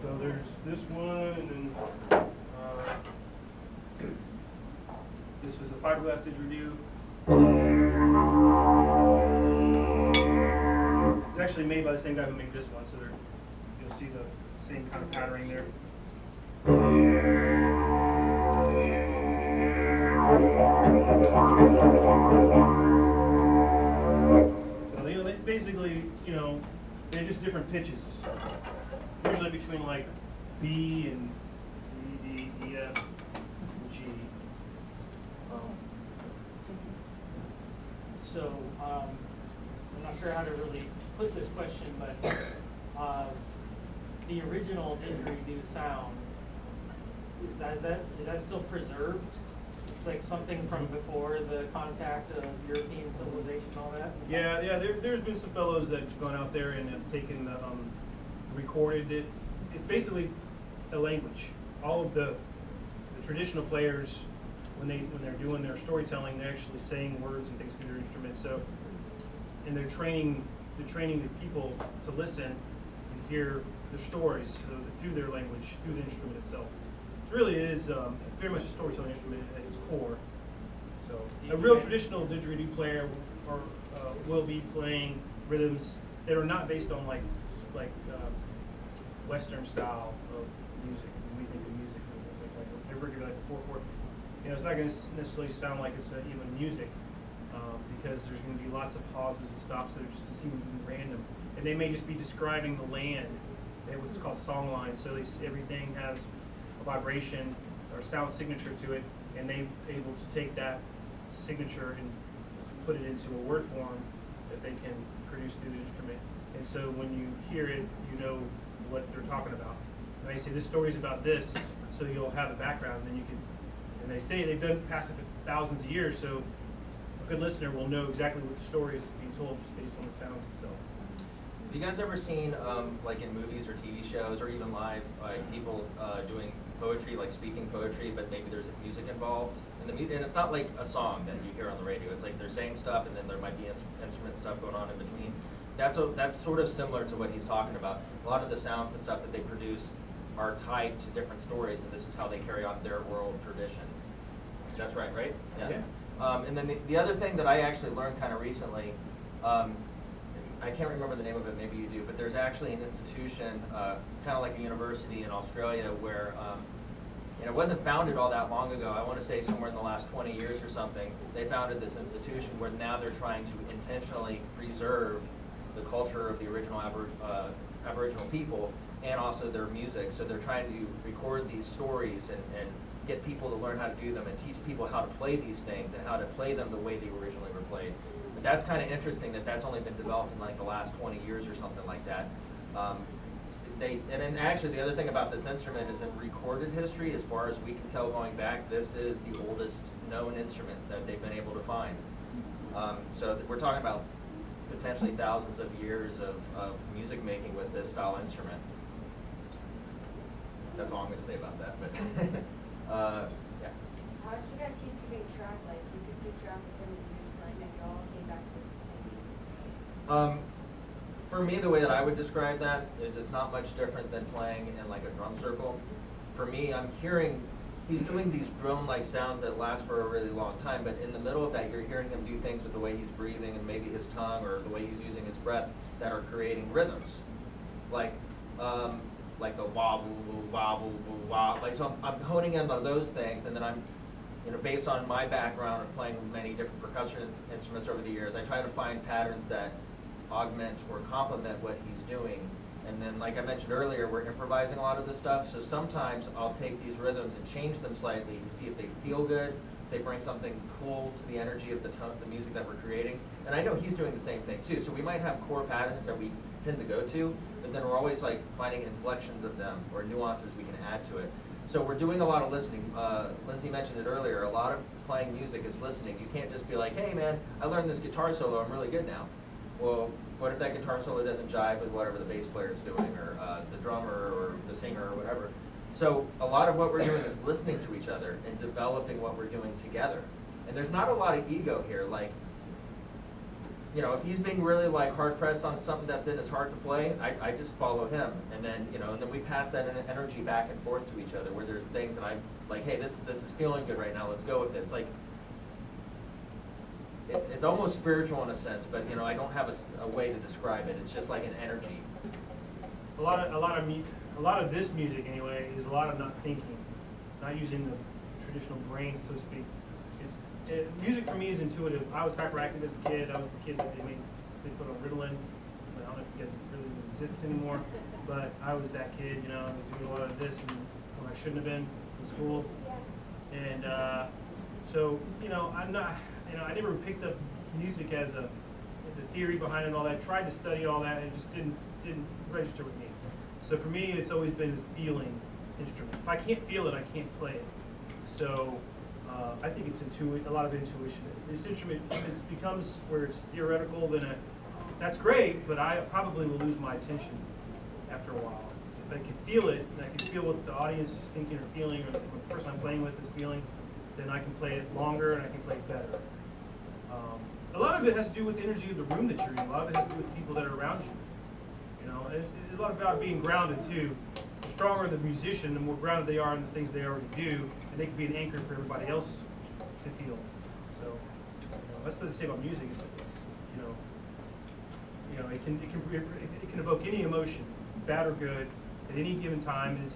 So there's this one, and then this was a fiberglass didgeridoo. It's actually made by the same guy who made this one, so you'll see the same kind of patterning there. So basically, you know, they're just different pitches. Usually between like B and C, D, E, F, and G. So, I'm not sure how to really put this question, but the original didgeridoo sound, is that still preserved? It's like something from before the contact of European civilization and all that? Yeah. There's been some fellows that have gone out there and have taken the recorded it. It's basically a language. All of the traditional players, when they're doing their storytelling, they're actually saying words and things through their instruments. So, and they're training the people to listen and hear their stories through their language, through the instrument itself. It really is very much a storytelling instrument at its core. So, a real traditional didgeridoo player will be playing rhythms that are not based on like Western style of music. When we think of music, they're regular like the 4/4. It's not going to necessarily sound like it's even music because there's going to be lots of pauses and stops that are just seem random, and they may just be describing the land. They have what's called song lines, so everything has a vibration or sound signature to it, and they're able to take that signature and put it into a word form that they can produce through the instrument. And so when you hear it, you know what they're talking about. And they say this story's about this, so you'll have a background, and then you can. And they say they've done past it for thousands of years, so a good listener will know exactly what the story is being told just based on the sounds itself. Have you guys ever seen, like in movies or TV shows or even live, like people doing poetry, like speaking poetry, but maybe there's music involved? And it's not like a song that you hear on the radio. It's like they're saying stuff, and then there might be instrument stuff going on in between. That's sort of similar to what he's talking about. A lot of the sounds and stuff that they produce are tied to different stories, and this is how they carry on their world tradition. That's right? Yeah. And then the other thing that I actually learned kind of recently, I can't remember the name of it, maybe you do, but there's actually an institution, kind of like a university in Australia, where and it wasn't founded all that long ago. I want to say somewhere in the last 20 years or something, they founded this institution where now they're trying to intentionally preserve the culture of the original Aboriginal people and also their music. So they're trying to record these stories and get people to learn how to do them and teach people how to play these things and how to play them the way they originally were played. But that's kind of interesting that that's only been developed in like the last 20 years or something like that. And then actually the other thing about this instrument is in recorded history, as far as we can tell going back, this is the oldest known instrument that they've been able to find. So we're talking about potentially thousands of years of music making with this style instrument. That's all I'm going to say about that. But yeah. How did you guys keep track? Like, you could keep track of them and you all came back to the same. For me, the way that I would describe that is it's not much different than playing in like a drum circle. For me, I'm hearing, he's doing these drone-like sounds that last for a really long time, but in the middle of that, you're hearing him do things with the way he's breathing and maybe his tongue or the way he's using his breath that are creating rhythms. Like the wobble, wobble, wobble. Like, so I'm honing in on those things, and then I'm, based on my background of playing many different percussion instruments over the years, I try to find patterns that augment or complement what he's doing. And then, like I mentioned earlier, we're improvising a lot of this stuff, so sometimes I'll take these rhythms and change them slightly to see if they feel good, if they bring something cool to the energy of the music that we're creating. And I know he's doing the same thing too, so we might have core patterns that we tend to go to, but then we're always like finding inflections of them or nuances we can add to it. So we're doing a lot of listening. Lindsay mentioned it earlier, a lot of playing music is listening. You can't just be like, hey man, I learned this guitar solo, I'm really good now. Well, what if that guitar solo doesn't jive with whatever the bass player is doing, or the drummer, or the singer, or whatever? So a lot of what we're doing is listening to each other and developing what we're doing together. And there's not a lot of ego here. Like, if he's being really like hard pressed on something that's in his heart to play, I just follow him, and then and then we pass that energy back and forth to each other. Where there's things that I'm like, hey, this is feeling good right now. Let's go with it. It's like. It's almost spiritual in a sense, but I don't have a way to describe it. It's just like an energy. A lot of this music anyway is a lot of not thinking, not using the traditional brain, so to speak. Music for me is intuitive. I was hyperactive as a kid. I was the kid that they put on Ritalin. I don't know if it really exists anymore. but I was that kid, you know, doing a lot of this and when I shouldn't have been in school. And so, you know, I'm not, you know, I never picked up music as the theory behind it and all that. Tried to study all that, and it just didn't register with me. So for me, it's always been a feeling instrument. If I can't feel it, I can't play it. So I think it's a lot of intuition. This instrument, if it becomes where it's theoretical, then that's great, but I probably will lose my attention after a while. If I can feel it, and I can feel what the audience is thinking or feeling, or what the person I'm playing with is feeling, then I can play it longer and I can play it better. A lot of it has to do with the energy of the room that you're in. A lot of it has to do with the people that are around you. You know, it's a lot about being grounded too. The stronger the musician, the more grounded they are in the things they already do, and they can be an anchor for everybody else to feel. So, you know, that's what they say about music. It's you know, it can evoke any emotion, bad or good, at any given time. And it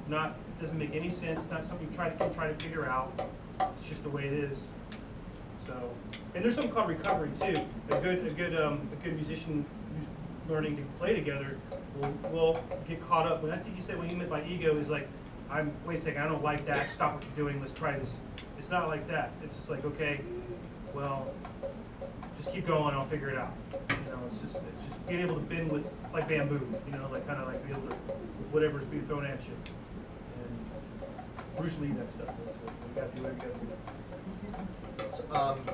doesn't make any sense. It's not something you can try to figure out. It's just the way it is. So, and there's something called recovery too. A good musician who's learning to play together will get caught up. And I think he said what he meant by ego is like, wait a second, I don't like that. Stop what you're doing. Let's try this. It's not like that. It's just like, okay, well, just keep going. I'll figure it out. You know, it's just being able to bend with like bamboo. You know, like kind of like be able to with whatever's being thrown at you. And Bruce Lee, that stuff. That's what you got to do. Whatever you got to do.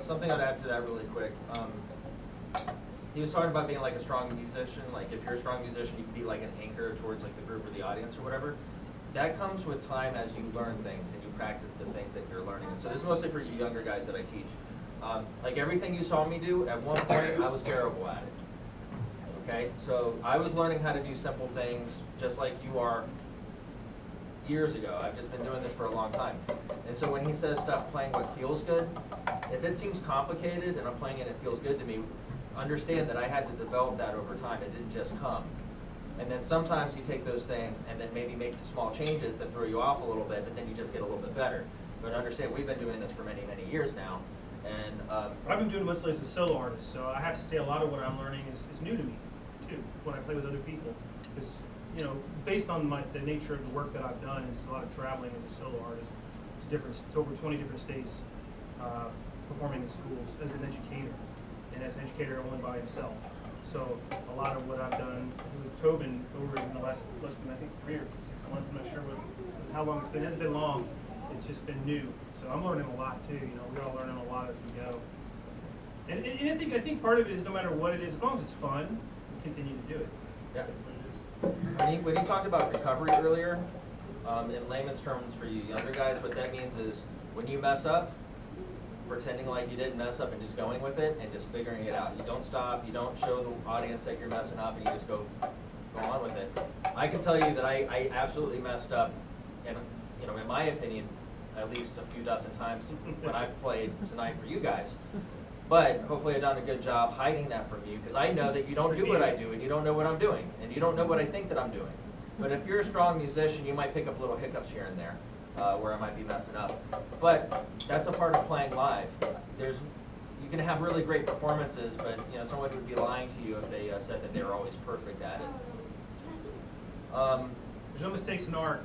Something I'd add to that really quick. He was talking about being like a strong musician. Like if you're a strong musician, you can be like an anchor towards like the group or the audience or whatever. That comes with time as you learn things and you practice the things that you're learning. And so this is mostly for you younger guys that I teach. Like everything you saw me do, at one point I was terrible at it. Okay, so I was learning how to do simple things just like you are years ago. I've just been doing this for a long time. And so when he says stop playing what feels good, if it seems complicated and I'm playing it and it feels good to me, understand that I had to develop that over time. It didn't just come. And then sometimes you take those things and then maybe make the small changes that throw you off a little bit, but then you just get a little bit better. But understand, we've been doing this for many, many years now. And I've been doing mostly as a solo artist, so I have to say a lot of what I'm learning is new to me, too, when I play with other people. Because, you know, based on the nature of the work that I've done, it's a lot of traveling as a solo artist. It's over 20 different states, performing in schools as an educator, and as an educator only by himself. So a lot of what I've done with Tobin over in the less than I think 3 or 6 months, I'm not sure how long it's been. It hasn't been long. It's just been new. So I'm learning a lot too. You know, we're all learning a lot as we go. And I think part of it is no matter what it is, as long as it's fun, we continue to do it. yeah. That's what it is. When you talked about recovery earlier, in layman's terms for you younger guys, what that means is when you mess up, pretending like you didn't mess up and just going with it and just figuring it out. You don't stop, you don't show the audience that you're messing up, and you just go on with it. I can tell you that I absolutely messed up, and you know, in my opinion, at least a few dozen times when I've played tonight for you guys. But hopefully I've done a good job hiding that from you, because I know that you don't do what I do, and you don't know what I'm doing, and you don't know what I think that I'm doing. But if you're a strong musician, you might pick up little hiccups here and there where I might be messing up. But that's a part of playing live. You can have really great performances, but you know, someone would be lying to you if they said that they were always perfect at it. There's no mistakes in art.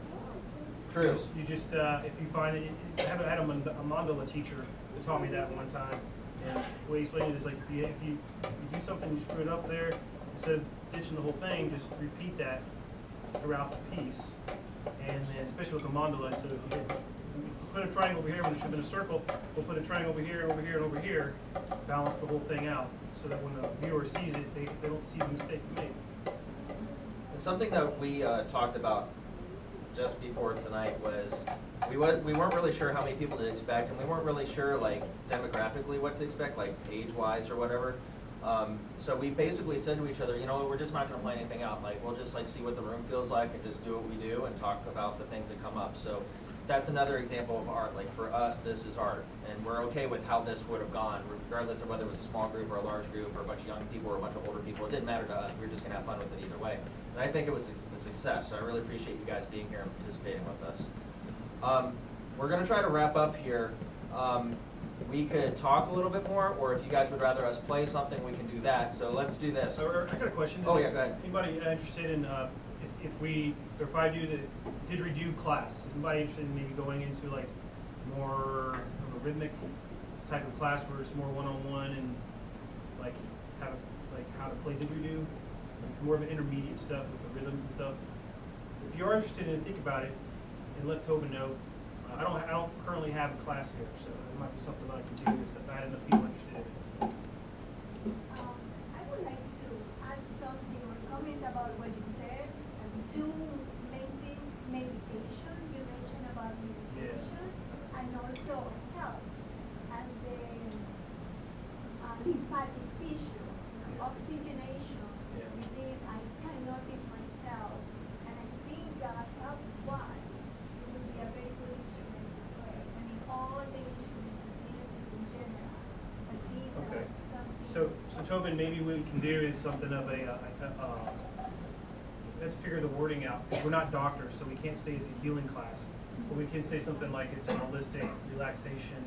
True. You just if you find it, I had a mandala teacher who taught me that one time, and the way he explained it is like if you do something, you screw it up there, instead of ditching the whole thing, just repeat that throughout the piece. And then especially with the mandala, so if you put a triangle over here when it should have been a circle, we'll put a triangle over here, over here, and over here, balance the whole thing out, so that when the viewer sees it, they don't see the mistake you made. And something that we talked about just before tonight was we weren't really sure how many people to expect, and we weren't really sure like demographically what to expect, like age-wise or whatever. So we basically said to each other, you know, we're just not going to plan anything out. Like we'll just like see what the room feels like and just do what we do and talk about the things that come up. So that's another example of art. Like for us, this is art, and we're okay with how this would have gone, regardless of whether it was a small group or a large group or a bunch of young people or a bunch of older people. It didn't matter to us. We were just going to have fun with it either way. And I think it was a success. So I really appreciate you guys being here and participating with us. We're going to try to wrap up here. We could talk a little bit more, or if you guys would rather us play something, we can do that. So let's do this. I got a question. Oh yeah, go ahead. Anybody interested in if I do the didgeridoo class, is anybody interested in maybe going into like more of a rhythmic type of class where it's more one-on-one and like how to play didgeridoo, like more of an intermediate stuff with the rhythms and stuff. If you are interested in it, think about it and let Tobin know. I don't currently have a class here, so it might be something I can do if I had enough people interested in it. So. I would like to add something or comment about what you said. Two main things: meditation. You mentioned about meditation, and also health and the lymphatic tissue, oxygenation. Yeah. With this, I can notice myself, and I think health-wise, it would be a very good instrument to play. I mean, all the instruments is music in general, but these Okay. are something. So Tobin, maybe what we can do is something of let's figure the wording out. We're not doctors, so we can't say it's a healing class. But we can say something like it's a holistic relaxation,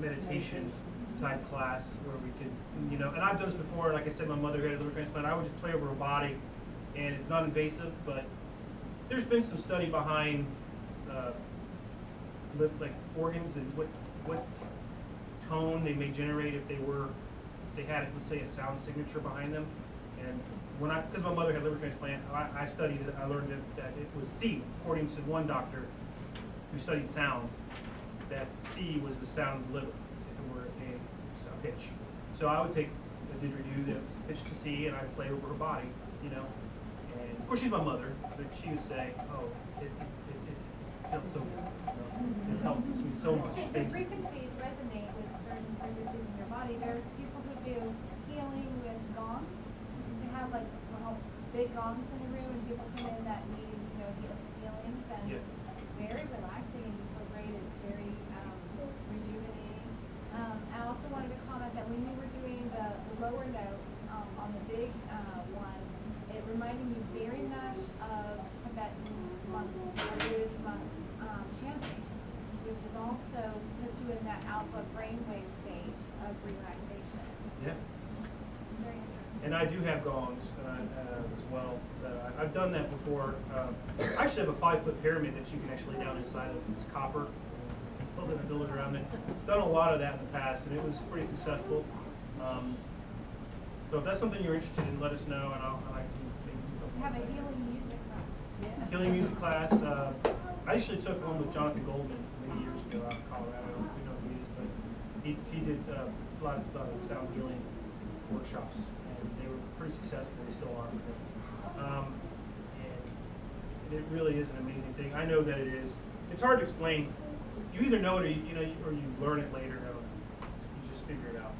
meditation type class where we could, and I've done this before. Like I said, my mother had a liver transplant. I would just play over her body, and it's not invasive, but there's been some study behind like organs and what tone they may generate if they had, let's say, a sound signature behind them. And because my mother had liver transplant, I studied it. I learned that it was C, according to one doctor who studied sound, that C was the sound of the liver if it were a pitch. So I would take a didgeridoo, the pitch to C, and I'd play over her body, And of course she's my mother, but she would say, "Oh, it feels so good. It helps me so much." The frequencies resonate with certain frequencies in your body. There's people who do healing with gongs. They have like big gongs in the room, and people come in that need healings, and it's very relaxing and you feel great. It's very rejuvenating. I also wanted to comment that when you were doing the lower notes on the big one, it reminded me very much of Tibetan monks or Buddhist monks chanting, which is also puts you in that alpha brainwave state of relaxation. Yeah. Very interesting. And I do have gongs as well. I've done that before. I actually have a 5-foot pyramid that you can actually lay down inside of. It's copper. Build it around it. Done a lot of that in the past, and it was pretty successful. So if that's something you're interested in, let us know, and I can maybe do something. Have a like that. healing music class. Yeah. Healing music class. I actually took one with Jonathan Goldman many years ago out in Colorado. We know who he is, but he did a lot of sound healing workshops, and they were pretty successful. They still are. And it really is an amazing thing. I know that it is. It's hard to explain. You either know it or you learn it later. You just figure it out.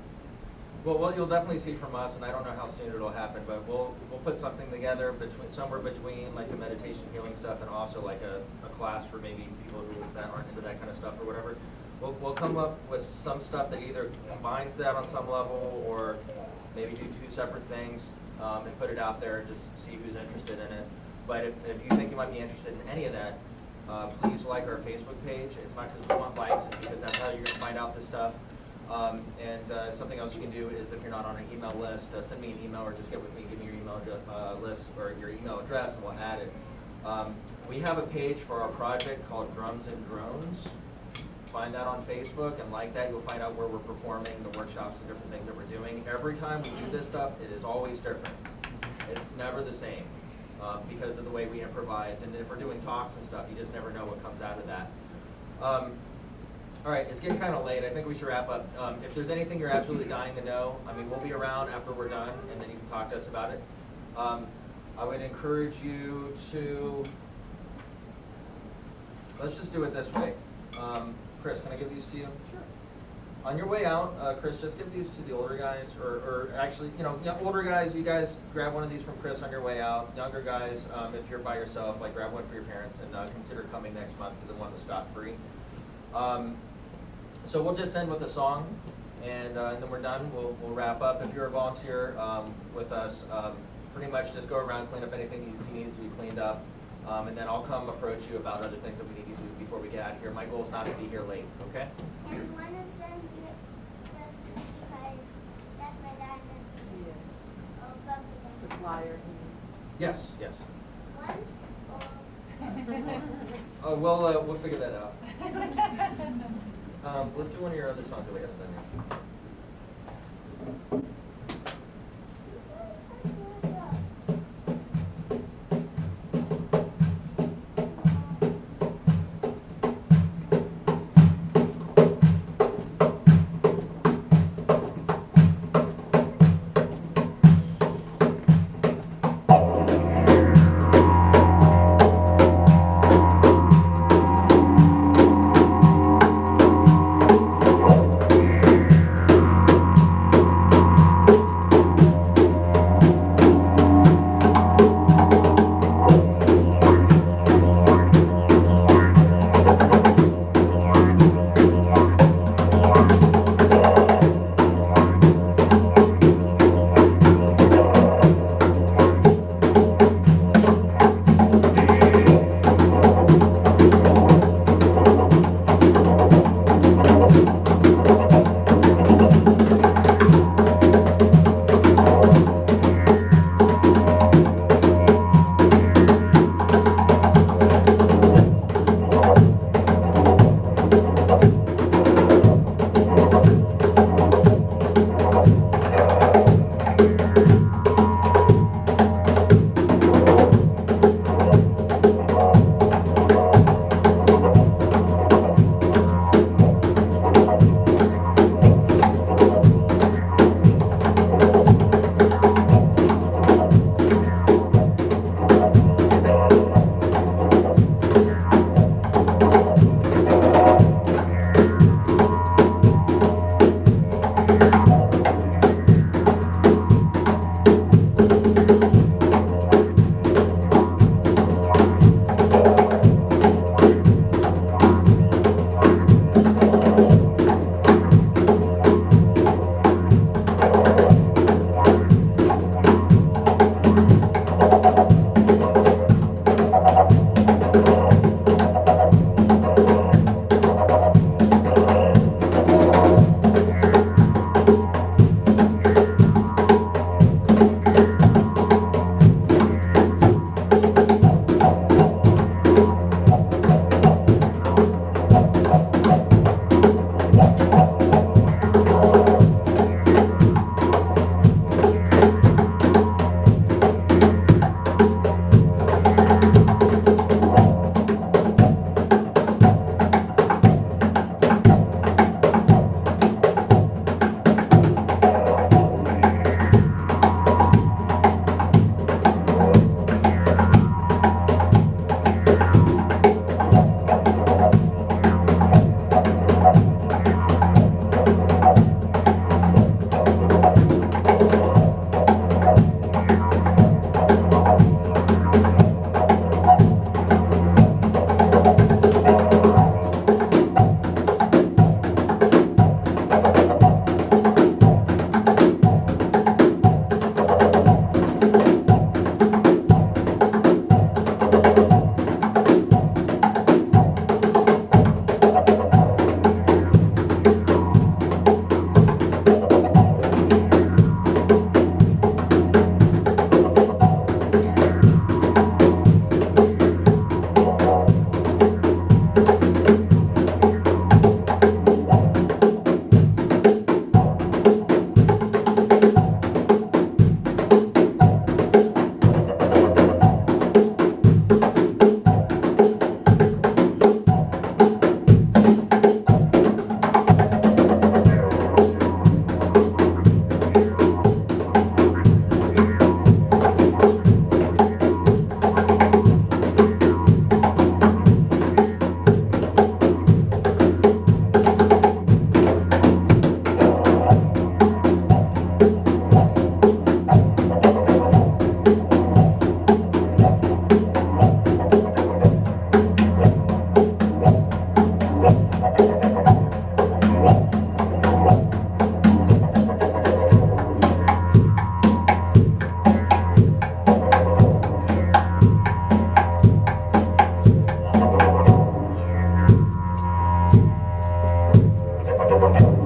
Well, what you'll definitely see from us, and I don't know how soon it'll happen, but we'll put something together somewhere between like the meditation healing stuff and also like a class for maybe people that aren't into that kind of stuff or whatever. We'll come up with some stuff that either combines that on some level or maybe do 2 separate things and put it out there and just see who's interested in it. But if you think you might be interested in any of that, please like our Facebook page. It's not because we want likes, it's because that's how you're going to find out this stuff. Something else you can do is if you're not on an email list, send me an email or just get with me, give me your email list or your email address and we'll add it. We have a page for our project called Drums and Drones. Find that on Facebook and like that, you'll find out where we're performing, the workshops and different things that we're doing. Every time we do this stuff, it is always different. It's never the same because of the way we improvise. And if we're doing talks and stuff, you just never know what comes out of that. All right, it's getting kind of late. I think we should wrap up. If there's anything you're absolutely dying to know, I mean, we'll be around after we're done, and then you can talk to us about it. I would encourage you to, let's just do it this way. Chris, can I give these to you? Sure. On your way out, Chris, just give these to the older guys, or actually, older guys, you guys grab one of these from Chris on your way out. Younger guys, if you're by yourself, like grab one for your parents and consider coming next month to the one that's scot-free. So we'll just end with a song, and then we're done. We'll wrap up. If you're a volunteer with us, pretty much just go around, clean up anything you see needs to be cleaned up, and then I'll come approach you about other things that we need to do before we get out of here. My goal is not to be here late, okay? And one of them because that's my dad. Yeah. Oh, both of them. The flyer. Yes, yes. One Oh, well, we'll figure that out. Let's do one of your other songs that we haven't done yet. Thank you.